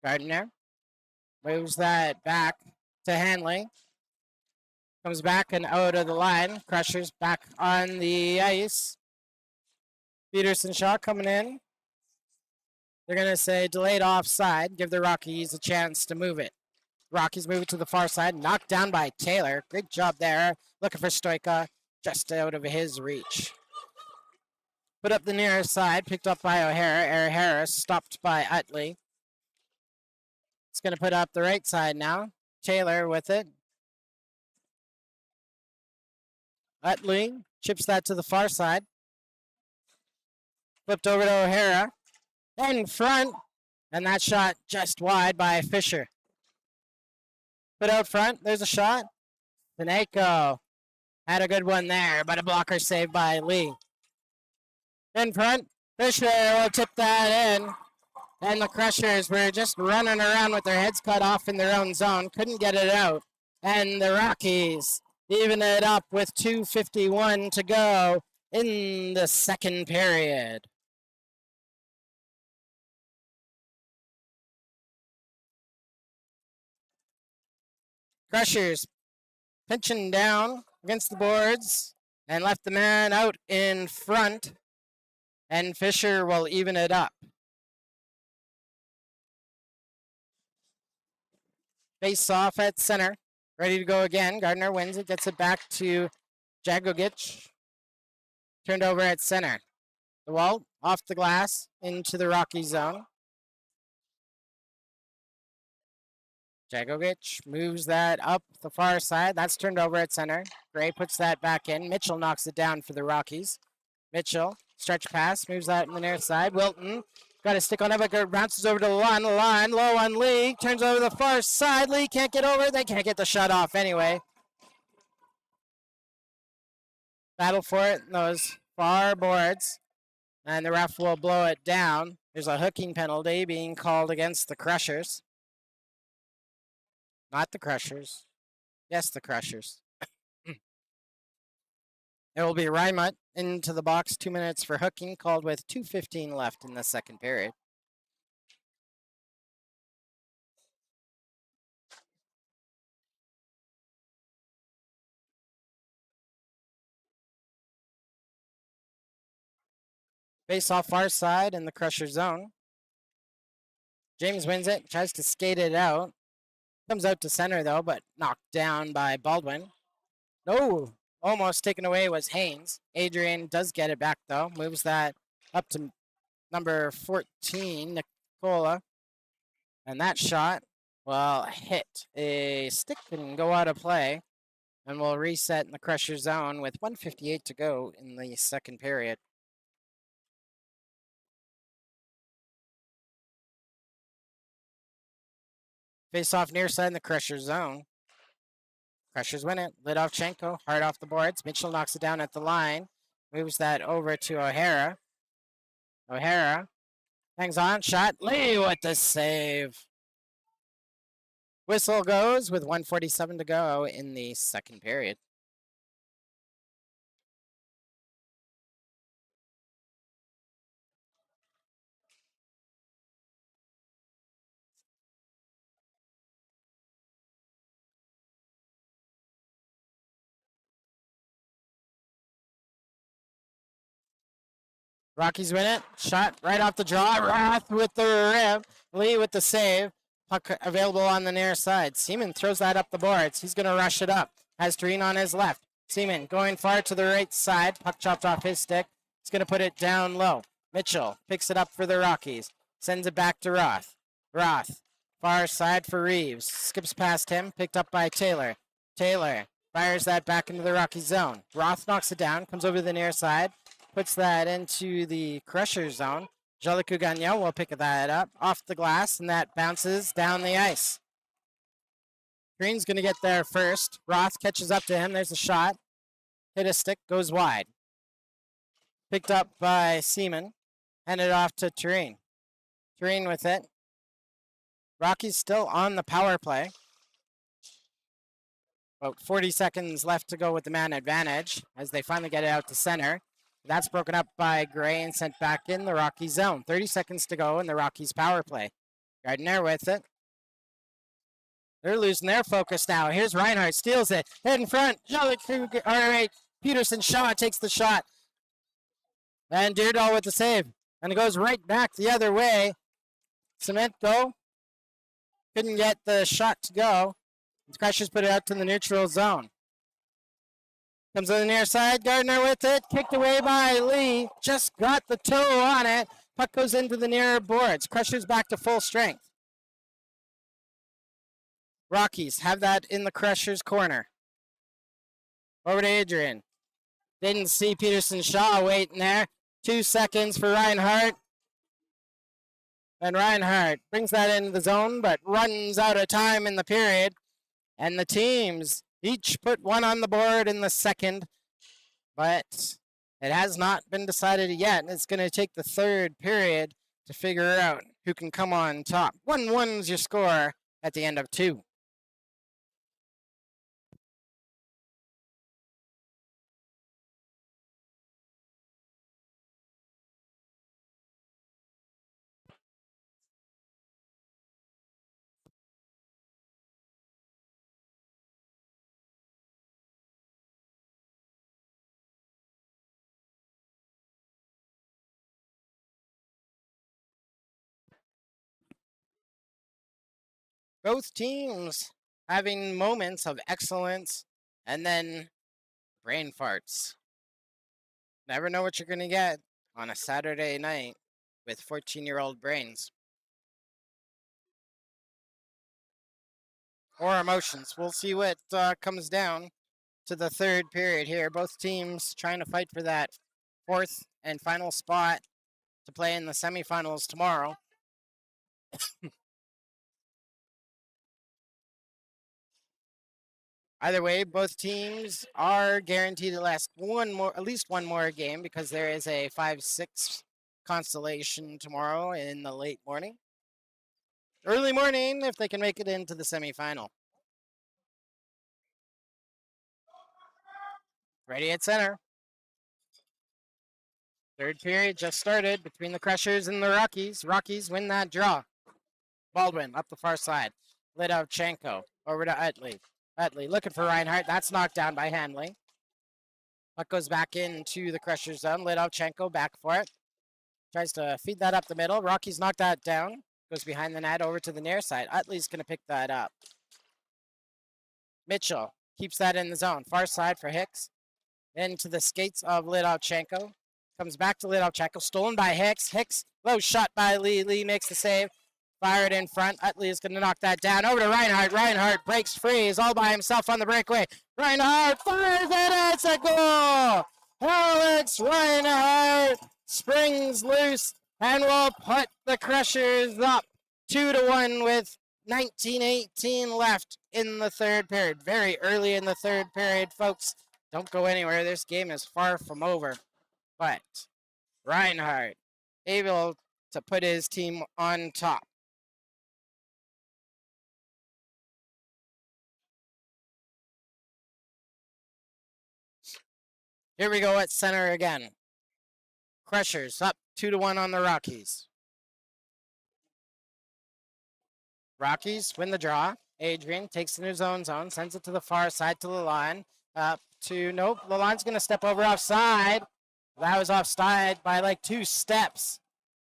Gardner moves that back to Hanley. Comes back and out of the line. Crushers back on the ice. Peterson Shaw coming in. They're going to say delayed offside. Give the Rockies a chance to move it. Rockies move it to the far side. Knocked down by Taylor. Great job there. Looking for Stoika. Just out of his reach. Put up the near side. Picked up by O'Hara. Harris stopped by Utley. It's going to put up the right side now. Taylor with it. Utley Chips that to the far side. Flipped over to O'Hara. In front. And that shot just wide by Fisher. Put out front. There's a shot. Fineko had a good one there, but a blocker saved by Lee. In front. Fisher will tip that in. And the Crushers were just running around with their heads cut off in their own zone. Couldn't get it out. And the Rockies even it up with 2:51 to go in the second period. Crushers pinching down against the boards and left the man out in front. And Fisher will even it up. Face off at center. Ready to go again. Gardner wins it, gets it back to Jagogic. Turned over at center. The wall off the glass into the Rocky zone. Jagogic moves that up the far side. That's turned over at center. Gray puts that back in. Mitchell knocks it down for the Rockies. Mitchell, stretch pass, moves that in the near side. Wilton got a stick on it, but it bounces over to the line. Low on Lee. Turns over the far side. Lee can't get over. They can't get the shot off anyway. Battle for it in those far boards. And the ref will blow it down. There's a hooking penalty being called against the Crushers. Not the Crushers. Yes, the Crushers. It will be Rymut into the box. 2 minutes for hooking, called with 2:15 left in the second period. Face off far side in the Crusher zone. James wins it, tries to skate it out. Comes out to center though, but knocked down by Baldwin. No, almost taken away was Haynes. Adrian does get it back though. Moves that up to number 14, Nicola. And that shot will hit a stick and go out of play. And we'll reset in the Crusher zone with 1:58 to go in the second period. Face off near side in the Crusher zone. Crushers win it. Lidovchenko, hard off the boards. Mitchell knocks it down at the line. Moves that over to O'Hara. O'Hara hangs on. Shot. Lee with the save. Whistle goes with 1:47 to go in the second period. Rockies win it. Shot right off the draw. Roth with the rib. Lee with the save. Puck available on the near side. Seaman throws that up the boards. He's going to rush it up. Has Tureen on his left. Seaman going far to the right side. Puck chopped off his stick. He's going to put it down low. Mitchell picks it up for the Rockies. Sends it back to Roth. Roth, far side for Reeves. Skips past him. Picked up by Taylor. Taylor fires that back into the Rocky zone. Roth knocks it down. Comes over to the near side. Puts that into the Crusher zone. Jolicoeur Gagnon will pick that up off the glass, and that bounces down the ice. Green's going to get there first. Roth catches up to him. There's a shot. Hit a stick, goes wide. Picked up by Seaman. Handed off to Tureen. Tureen with it. Rockies still on the power play. About 40 seconds left to go with the man advantage as they finally get it out to center. That's broken up by Gray and sent back in the Rocky zone. 30 seconds to go in the Rockies power play. Gardner with it. They're losing their focus now. Here's Reinhardt, steals it. Head in front. Peterson Shaw takes the shot. And Deerdahl with the save. And it goes right back the other way. Cemento couldn't get the shot to go. The Crushers put it out to the neutral zone. Comes to the near side. Gardner with it. Kicked away by Lee. Just got the toe on it. Puck goes into the near boards. Crushers back to full strength. Rockies have that in the Crushers corner. Over to Adrian. Didn't see Peterson Shaw waiting there. 2 seconds for Reinhardt. And Reinhardt brings that into the zone, but runs out of time in the period. And the teams each put one on the board in the second, but it has not been decided yet. It's going to take the third period to figure out who can come on top. 1-1 is your score at the end of 2. Both teams having moments of excellence and then brain farts. Never know what you're going to get on a Saturday night with 14-year-old brains. Or emotions. We'll see what comes down to the third period here. Both teams trying to fight for that fourth and final spot to play in the semifinals tomorrow. Either way, both teams are guaranteed to last at least one more game because there is a 5-6 constellation tomorrow in the late morning. Early morning if they can make it into the semifinal. Ready at center. Third period just started between the Crushers and the Rockies. Rockies win that draw. Baldwin up the far side. Lidovchenko over to Utley. Utley looking for Reinhardt. That's knocked down by Hanley. Puck goes back into the Crushers zone. Lidovchenko back for it. Tries to feed that up the middle. Rockies knock that down. Goes behind the net over to the near side. Utley's going to pick that up. Mitchell keeps that in the zone. Far side for Hicks. Into the skates of Lidovchenko. Comes back to Lidovchenko. Stolen by Hicks. Hicks, low shot by Lee. Lee makes the save. Fired in front. Utley is going to knock that down. Over to Reinhardt. Reinhardt breaks free. He's all by himself on the breakaway. Reinhardt fires and it's a goal. Alex Reinhardt springs loose and will put the Crushers up 2-1 with 19:18 left in the third period. Very early in the third period, folks. Don't go anywhere. This game is far from over. But Reinhardt able to put his team on top. Here we go at center again. Crushers up 2-1 on the Rockies. Rockies win the draw. Adrian takes it in his own zone, sends it to the far side to the line. Up to, nope, the line's going to step over offside. That was offside by like 2 steps.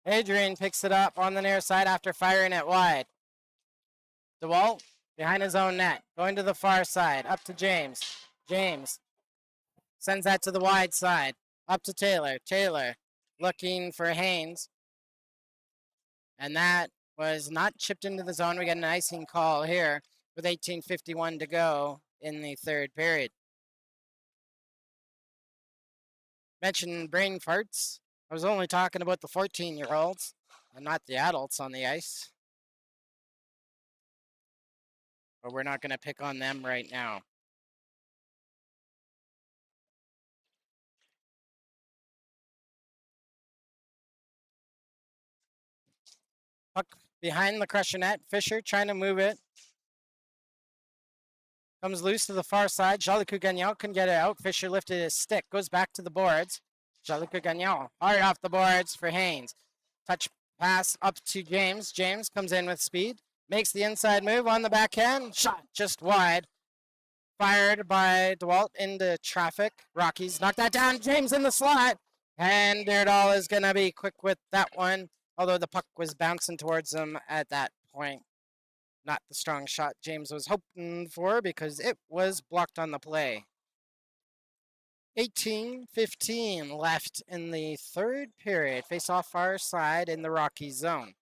Adrian picks it up on the near side after firing it wide. DeWalt behind his own net, going to the far side, up to James. James sends that to the wide side, up to Taylor. Taylor looking for Haynes. And that was not chipped into the zone. We get an icing call here with 18:51 to go in the third period. Mentioned brain farts. I was only talking about the 14-year-olds and not the adults on the ice. But we're not going to pick on them right now. Puck behind the Crusher net. Fisher trying to move it. Comes loose to the far side. Jaliku Gagnon couldn't get it out. Fisher lifted his stick. Goes back to the boards. Jaliku Gagnon hard off the boards for Haynes. Touch pass up to James. James comes in with speed. Makes the inside move on the backhand. Shot just wide. Fired by DeWalt into traffic. Rockies knock that down. James in the slot. And Dirdal is going to be quick with that one. Although the puck was bouncing towards him at that point. Not the strong shot James was hoping for because it was blocked on the play. 18:15 left in the third period. Face off far side in the Rockies zone.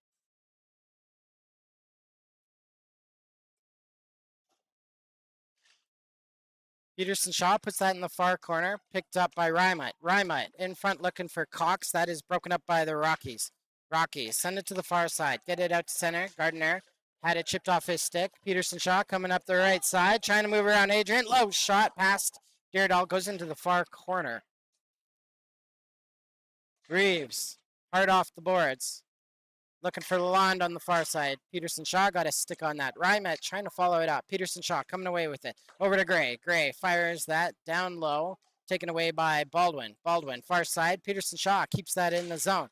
Peterson Shaw puts that in the far corner, picked up by Rymut. Rymut in front looking for Cox. That is broken up by the Rockies. Rockies send it to the far side. Get it out to center. Gardner had it chipped off his stick. Peterson Shaw coming up the right side, trying to move around Adrian. Low shot past Deardall, goes into the far corner. Reeves, hard off the boards. Looking for Lalonde on the far side. Peterson Shaw got a stick on that. Rymut trying to follow it up. Peterson Shaw coming away with it. Over to Gray. Gray fires that down low. Taken away by Baldwin. Baldwin, far side. Peterson Shaw keeps that in the zone.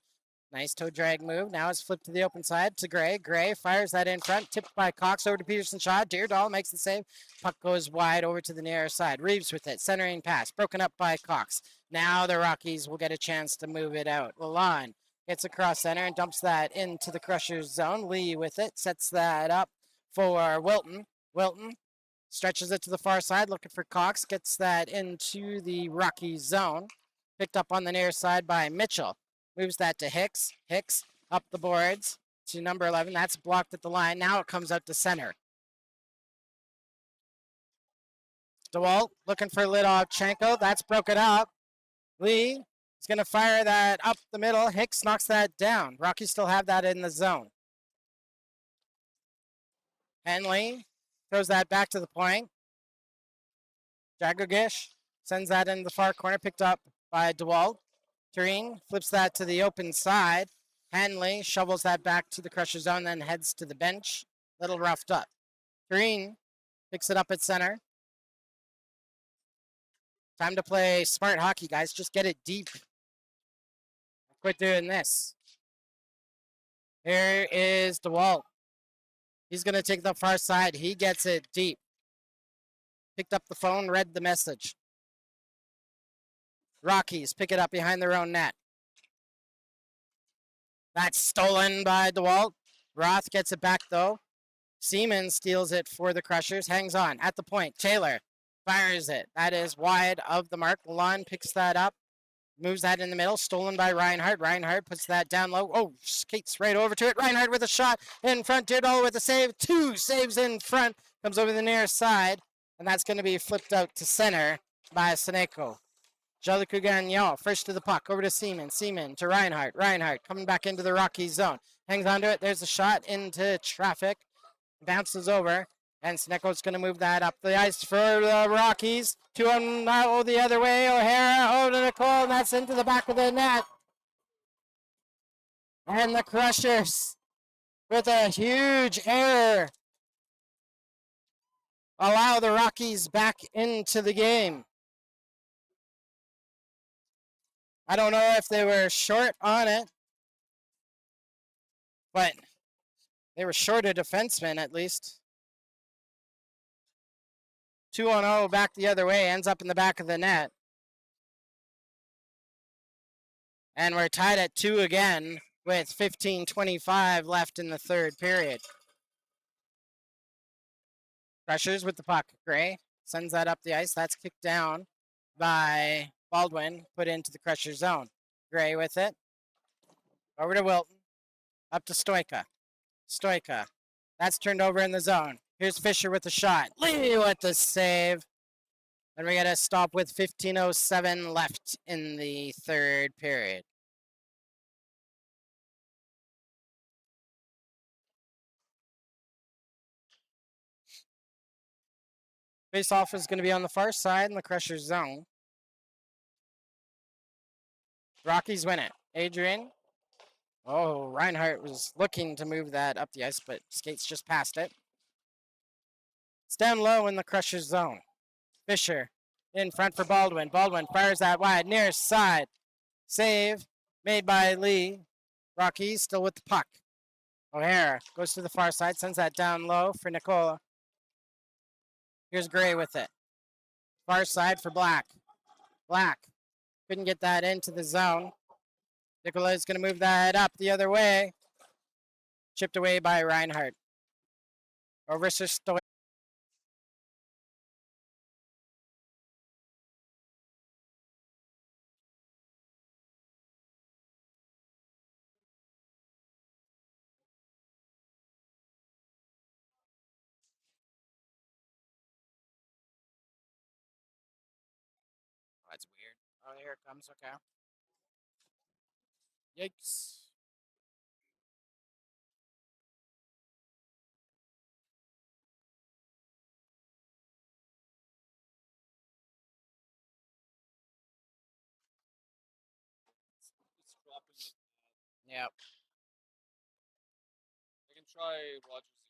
Nice toe drag move. Now it's flipped to the open side to Gray. Gray fires that in front. Tipped by Cox over to Peterson Shaw. Deardall makes the save. Puck goes wide over to the near side. Reeves with it. Centering pass. Broken up by Cox. Now the Rockies will get a chance to move it out. Lalonde gets across center and dumps that into the Crushers zone. Lee with it. Sets that up for Wilton. Wilton stretches it to the far side. Looking for Cox. Gets that into the Rockies zone. Picked up on the near side by Mitchell. Moves that to Hicks. Hicks up the boards to number 11. That's blocked at the line. Now it comes out to center. DeWalt looking for Lidovchenko. That's broken up. Lee is going to fire that up the middle. Hicks knocks that down. Rockies still have that in the zone. Henley throws that back to the point. Jagogish sends that into the far corner. Picked up by DeWalt. Tureen flips that to the open side. Hanley shovels that back to the Crusher zone, then heads to the bench. Little roughed up. Tureen picks it up at center. Time to play smart hockey, guys. Just get it deep. Quit doing this. Here is DeWalt. He's going to take the far side. He gets it deep. Picked up the phone, read the message. Rockies pick it up behind their own net. That's stolen by DeWalt. Roth gets it back, though. Seaman steals it for the Crushers. Hangs on at the point. Taylor fires it. That is wide of the mark. Lalonde picks that up. Moves that in the middle. Stolen by Reinhardt. Reinhardt puts that down low. Oh, skates right over to it. Reinhardt with a shot in front. Deardall with a save. 2 saves in front. Comes over the near side. And that's going to be flipped out to center by Seneko. Jolicoeur Gagnon first to the puck. Over to Seaman. Seaman to Reinhardt. Reinhardt coming back into the Rockies zone. Hangs onto it. There's a shot into traffic. Bounces over. And Seneco's going to move that up the ice for the Rockies. 2-0 the other way. O'Hara over to Nicole. And that's into the back of the net. And the Crushers, with a huge error, allow the Rockies back into the game. I don't know if they were short on it, but they were short a defenseman at least. 2-0 back the other way, ends up in the back of the net. And we're tied at 2 again with 15:25 left in the third period. Crushers with the puck. Gray sends that up the ice. That's kicked down by Baldwin, put into the Crusher zone. Gray with it. Over to Wilton. Up to Stoika. Stoika. That's turned over in the zone. Here's Fisher with the shot. Lee with the save. And we got to stop with 15:07 left in the third period. Face-off is going to be on the far side in the Crusher zone. Rockies win it. Adrian. Oh, Reinhardt was looking to move that up the ice, but skates just past it. It's down low in the Crusher zone. Fisher in front for Baldwin. Baldwin fires that wide, near side. Save made by Lee. Rockies still with the puck. O'Hara goes to the far side, sends that down low for Nicola. Here's Gray with it. Far side for Black. Black couldn't get that into the zone. Nicola is going to move that up the other way. Chipped away by Reinhardt. Over to Stoy. That's weird. Oh, here it comes. Okay. Yikes. It's dropping like that. Yep. I can try Rogers again.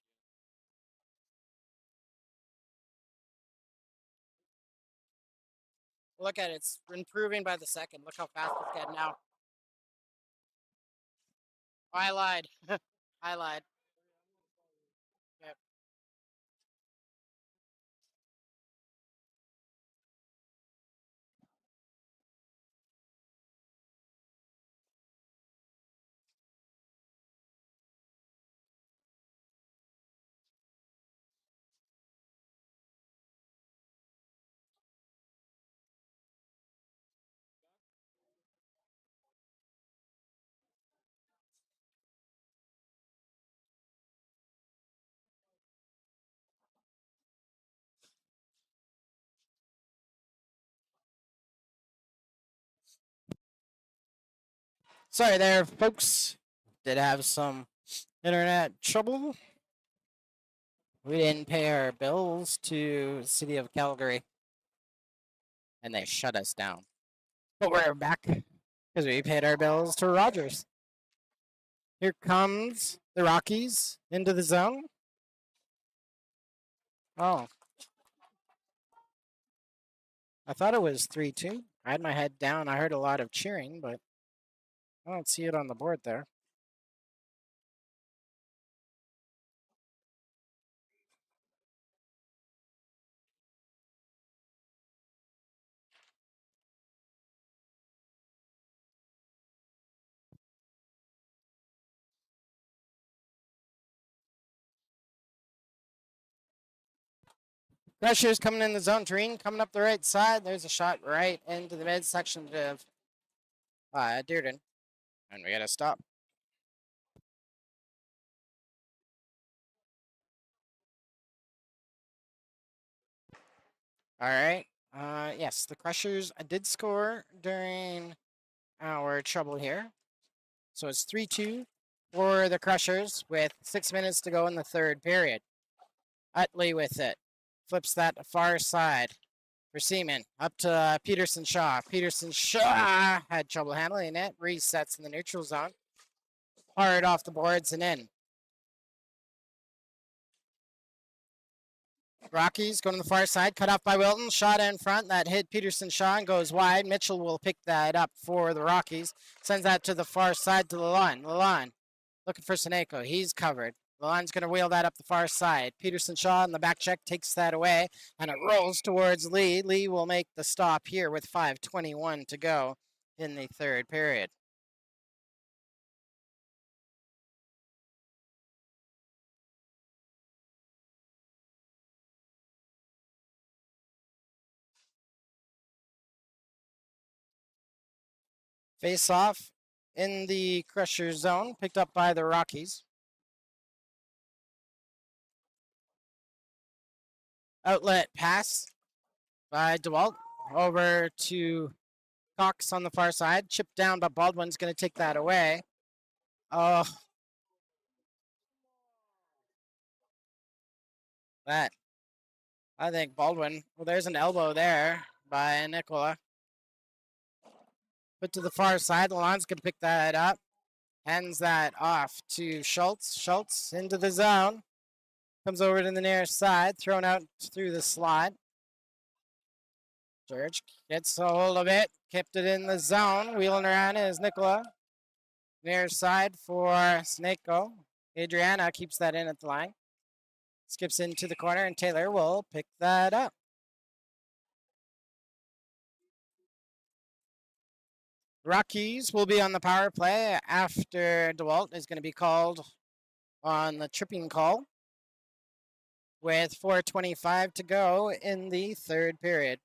Look at it. It's improving by the second. Look how fast it's getting now. Oh, I lied. I lied. Yep. Sorry there, folks. Did have some internet trouble. We didn't pay our bills to City of Calgary, and they shut us down. But we're back because we paid our bills to Rogers. Here comes the Rockies into the zone. Oh, I thought it was 3-2. I had my head down. I heard a lot of cheering, but I don't see it on the board there. Crushers coming in the zone. Tureen coming up the right side. There's a shot right into the midsection of Dearden. And we got to stop. All right. Yes, the Crushers did score during our trouble here. So it's 3-2 for the Crushers with 6 minutes to go in the third period. Utley with it. Flips that far side for Seaman. Up to Peterson Shaw. Peterson Shaw had trouble handling it. Resets in the neutral zone. Hard off the boards and in. Rockies going to the far side, cut off by Wilton. Shot in front that hit Peterson Shaw and goes wide. Mitchell will pick that up for the Rockies. Sends that to the far side to Lalonde. Lalonde looking for Seneko. He's covered. Lalonde's going to wheel that up the far side. Peterson Shaw in the back check takes that away and it rolls towards Lee. Lee will make the stop here with 5:21 to go in the third period. Face off in the Crusher zone, picked up by the Rockies. Outlet pass by DeWalt over to Cox on the far side. Chipped down, but Baldwin's going to take that away. Oh, that. I think Baldwin. Well, there's an elbow there by Nicola. Put to the far side. Lalonde's going to pick that up. Hands that off to Schultz. Schultz into the zone. Comes over to the near side. Thrown out through the slot. George gets a hold of it. Kept it in the zone. Wheeling around is Nicola. Near side for Snako. Adriana keeps that in at the line. Skips into the corner, and Taylor will pick that up. Rockies will be on the power play after DeWalt is going to be called on the tripping call with 4:25 to go in the third period.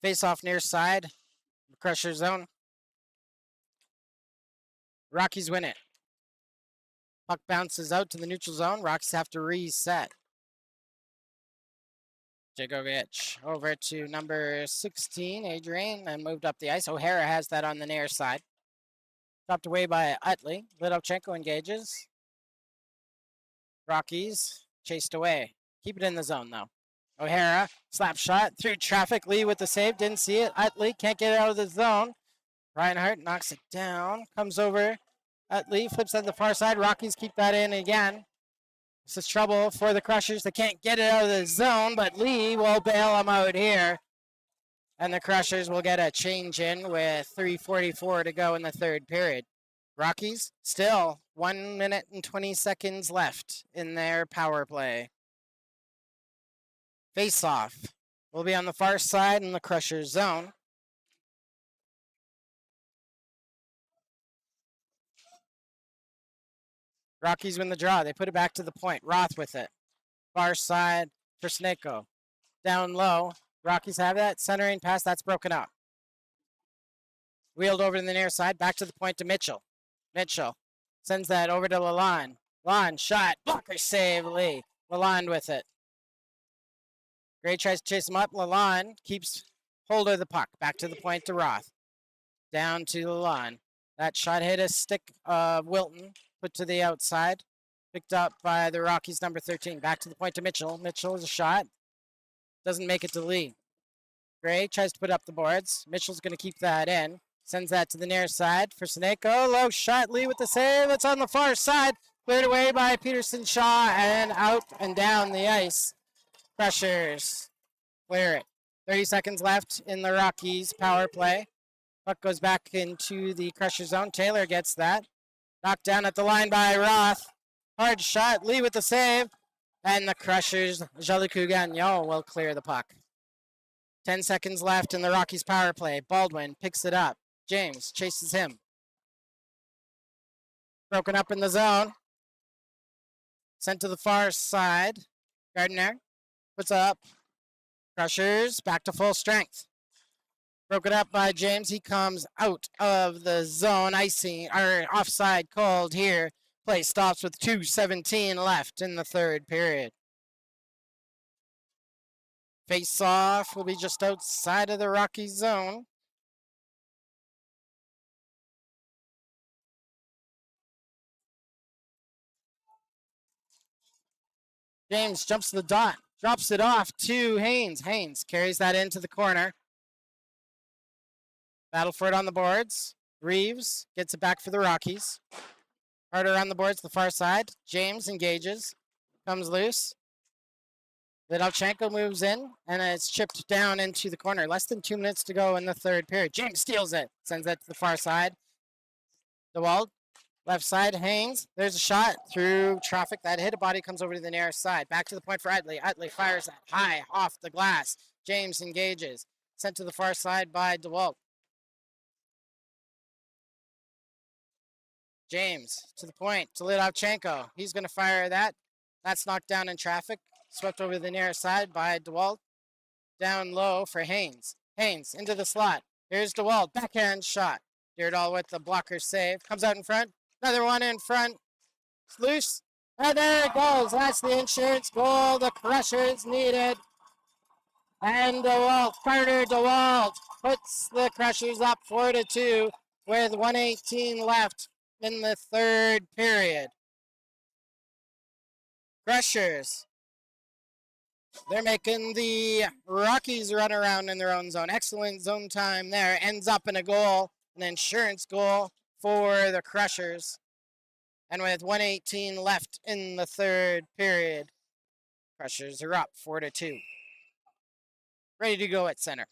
Face off near side, Crusher zone. Rockies win it. Puck bounces out to the neutral zone. Rockies have to reset. Jagovic over to number 16, Adrian, and moved up the ice. O'Hara has that on the near side. Chopped away by Utley. Lidovchenko engages. Rockies chased away. Keep it in the zone, though. O'Hara, slap shot through traffic. Lee with the save. Didn't see it. Utley can't get it out of the zone. Reinhardt knocks it down. Comes over. Utley flips at the far side. Rockies keep that in again. This is trouble for the Crushers. They can't get it out of the zone, but Lee will bail them out here. And the Crushers will get a change in with 3:44 to go in the third period. Rockies still 1 minute and 20 seconds left in their power play. Face-off will be on the far side in the Crushers zone. Rockies win the draw. They put it back to the point. Roth with it. Far side for Sneko. Down low. Rockies have that. Centering pass. That's broken up. Wheeled over to the near side. Back to the point to Mitchell. Mitchell sends that over to Lalonde. Lalonde shot. Blocker save. Lee. Lalonde with it. Gray tries to chase him up. Lalonde keeps hold of the puck. Back to the point to Roth. Down to Lalonde. That shot hit a stick of Wilton. Put to the outside. Picked up by the Rockies, number 13. Back to the point to Mitchell. Mitchell is a shot. Doesn't make it to Lee. Gray tries to put up the boards. Mitchell's going to keep that in. Sends that to the near side for Sneko. Low shot. Lee with the save. It's on the far side. Cleared away by Peterson Shaw and out and down the ice. Crushers clear it. 30 seconds left in the Rockies power play. Puck goes back into the Crusher zone. Taylor gets that. Knocked down at the line by Roth. Hard shot. Lee with the save. And the Crushers, Jolicoeur Gagnon, will clear the puck. 10 seconds left in the Rockies power play. Baldwin picks it up. James chases him. Broken up in the zone. Sent to the far side. Gardner puts up. Crushers back to full strength. Broken up by James. He comes out of the zone. Icing, or offside called here. Play stops with 2:17 left in the third period. Face-off will be just outside of the Rockies zone. James jumps to the dot. Drops it off to Haynes. Haynes carries that into the corner. Battle for it on the boards. Reeves gets it back for the Rockies. Harder on the boards, the far side. James engages. Comes loose. Lidovchenko moves in, and it's chipped down into the corner. Less than 2 minutes to go in the third period. James steals it. Sends it to the far side. DeWald. Left side, Haynes. There's a shot through traffic. That hit a body, comes over to the near side. Back to the point for Utley. Utley fires it high off the glass. James engages. Sent to the far side by DeWalt. James to the point to Lidovchenko. He's going to fire that. That's knocked down in traffic. Swept over the near side by DeWalt. Down low for Haynes. Haynes into the slot. Here's DeWalt. Backhand shot. Deardall with the blocker save. Comes out in front. Another one in front. It's loose. And there it goes. That's the insurance goal. The Crushers needed. And DeWalt, Carter DeWalt puts the Crushers up 4-2 with 1:18 left in the third period. Crushers, they're making the Rockies run around in their own zone. Excellent zone time there. Ends up in a goal, an insurance goal for the Crushers. And with 1:18 left in the third period, Crushers are up 4-2. Ready to go at center.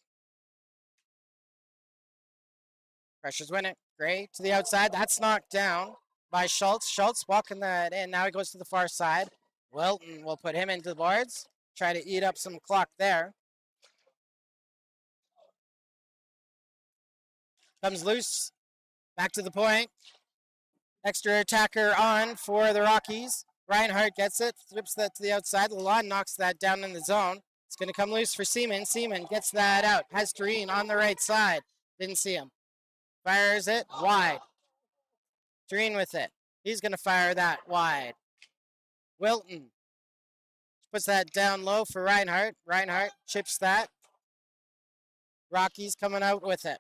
Crushers win it. Gray to the outside. That's knocked down by Schultz. Schultz walking that in. Now he goes to the far side. Wilton will put him into the boards. Try to eat up some clock there. Comes loose. Back to the point. Extra attacker on for the Rockies. Reinhardt gets it. Flips that to the outside. Lalonde knocks that down in the zone. It's going to come loose for Seaman. Seaman gets that out. Has Tureen on the right side. Didn't see him. Fires it wide. Tureen with it. He's going to fire that wide. Wilton puts that down low for Reinhardt. Reinhardt chips that. Rockies coming out with it.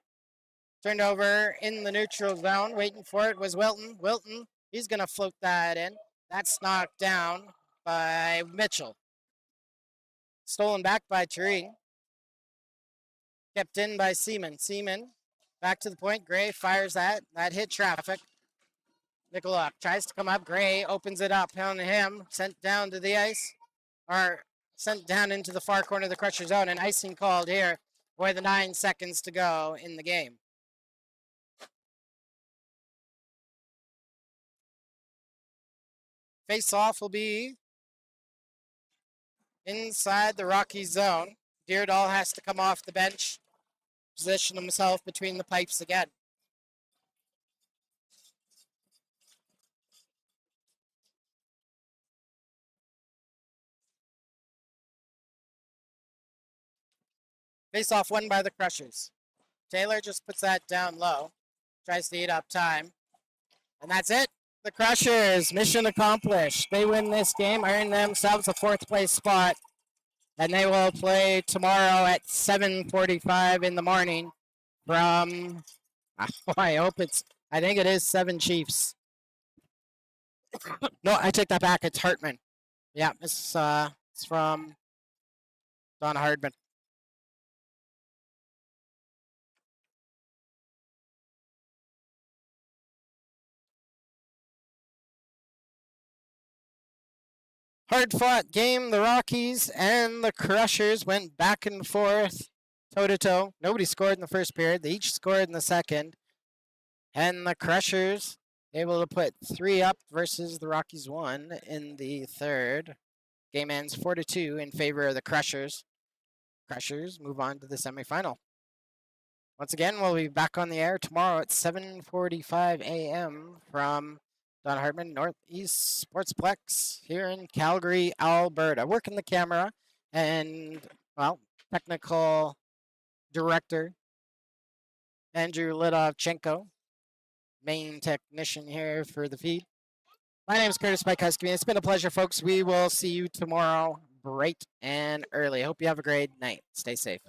Turned over in the neutral zone. Waiting for it was Wilton. Wilton, he's going to float that in. That's knocked down by Mitchell. Stolen back by Tureen. Kept in by Seaman. Seaman back to the point. Gray fires that. That hit traffic. Nikolak tries to come up. Gray opens it up on him. Sent down to the ice. Or sent down into the far corner of the Crusher zone. And icing called here with 9 seconds to go in the game. Face-off will be inside the Rocky zone. Deardahl has to come off the bench, position himself between the pipes again. Face-off won by the Crushers. Taylor just puts that down low, tries to eat up time, and that's it. The Crushers, mission accomplished. They win this game, earn themselves a 4th place spot, and they will play tomorrow at 7:45 in the morning from, I think it is 7 Chiefs. No, I take that back. It's Hartman. Yeah, it's from Don Hardman. Hard-fought game. The Rockies and the Crushers went back and forth, toe-to-toe. Nobody scored in the first period. They each scored in the second. And the Crushers able to put 3 up versus the Rockies 1 in the third. Game ends 4-2 in favor of the Crushers. Crushers move on to the semifinal. Once again, we'll be back on the air tomorrow at 7:45 a.m. from Don Hartman Northeast Sportsplex here in Calgary, Alberta. Working the camera and, well, technical director Andrew Lidovchenko, main technician here for the feed. My name is Curtis Mike-Husky. It's been a pleasure, folks. We will see you tomorrow bright and early. Hope you have a great night. Stay safe.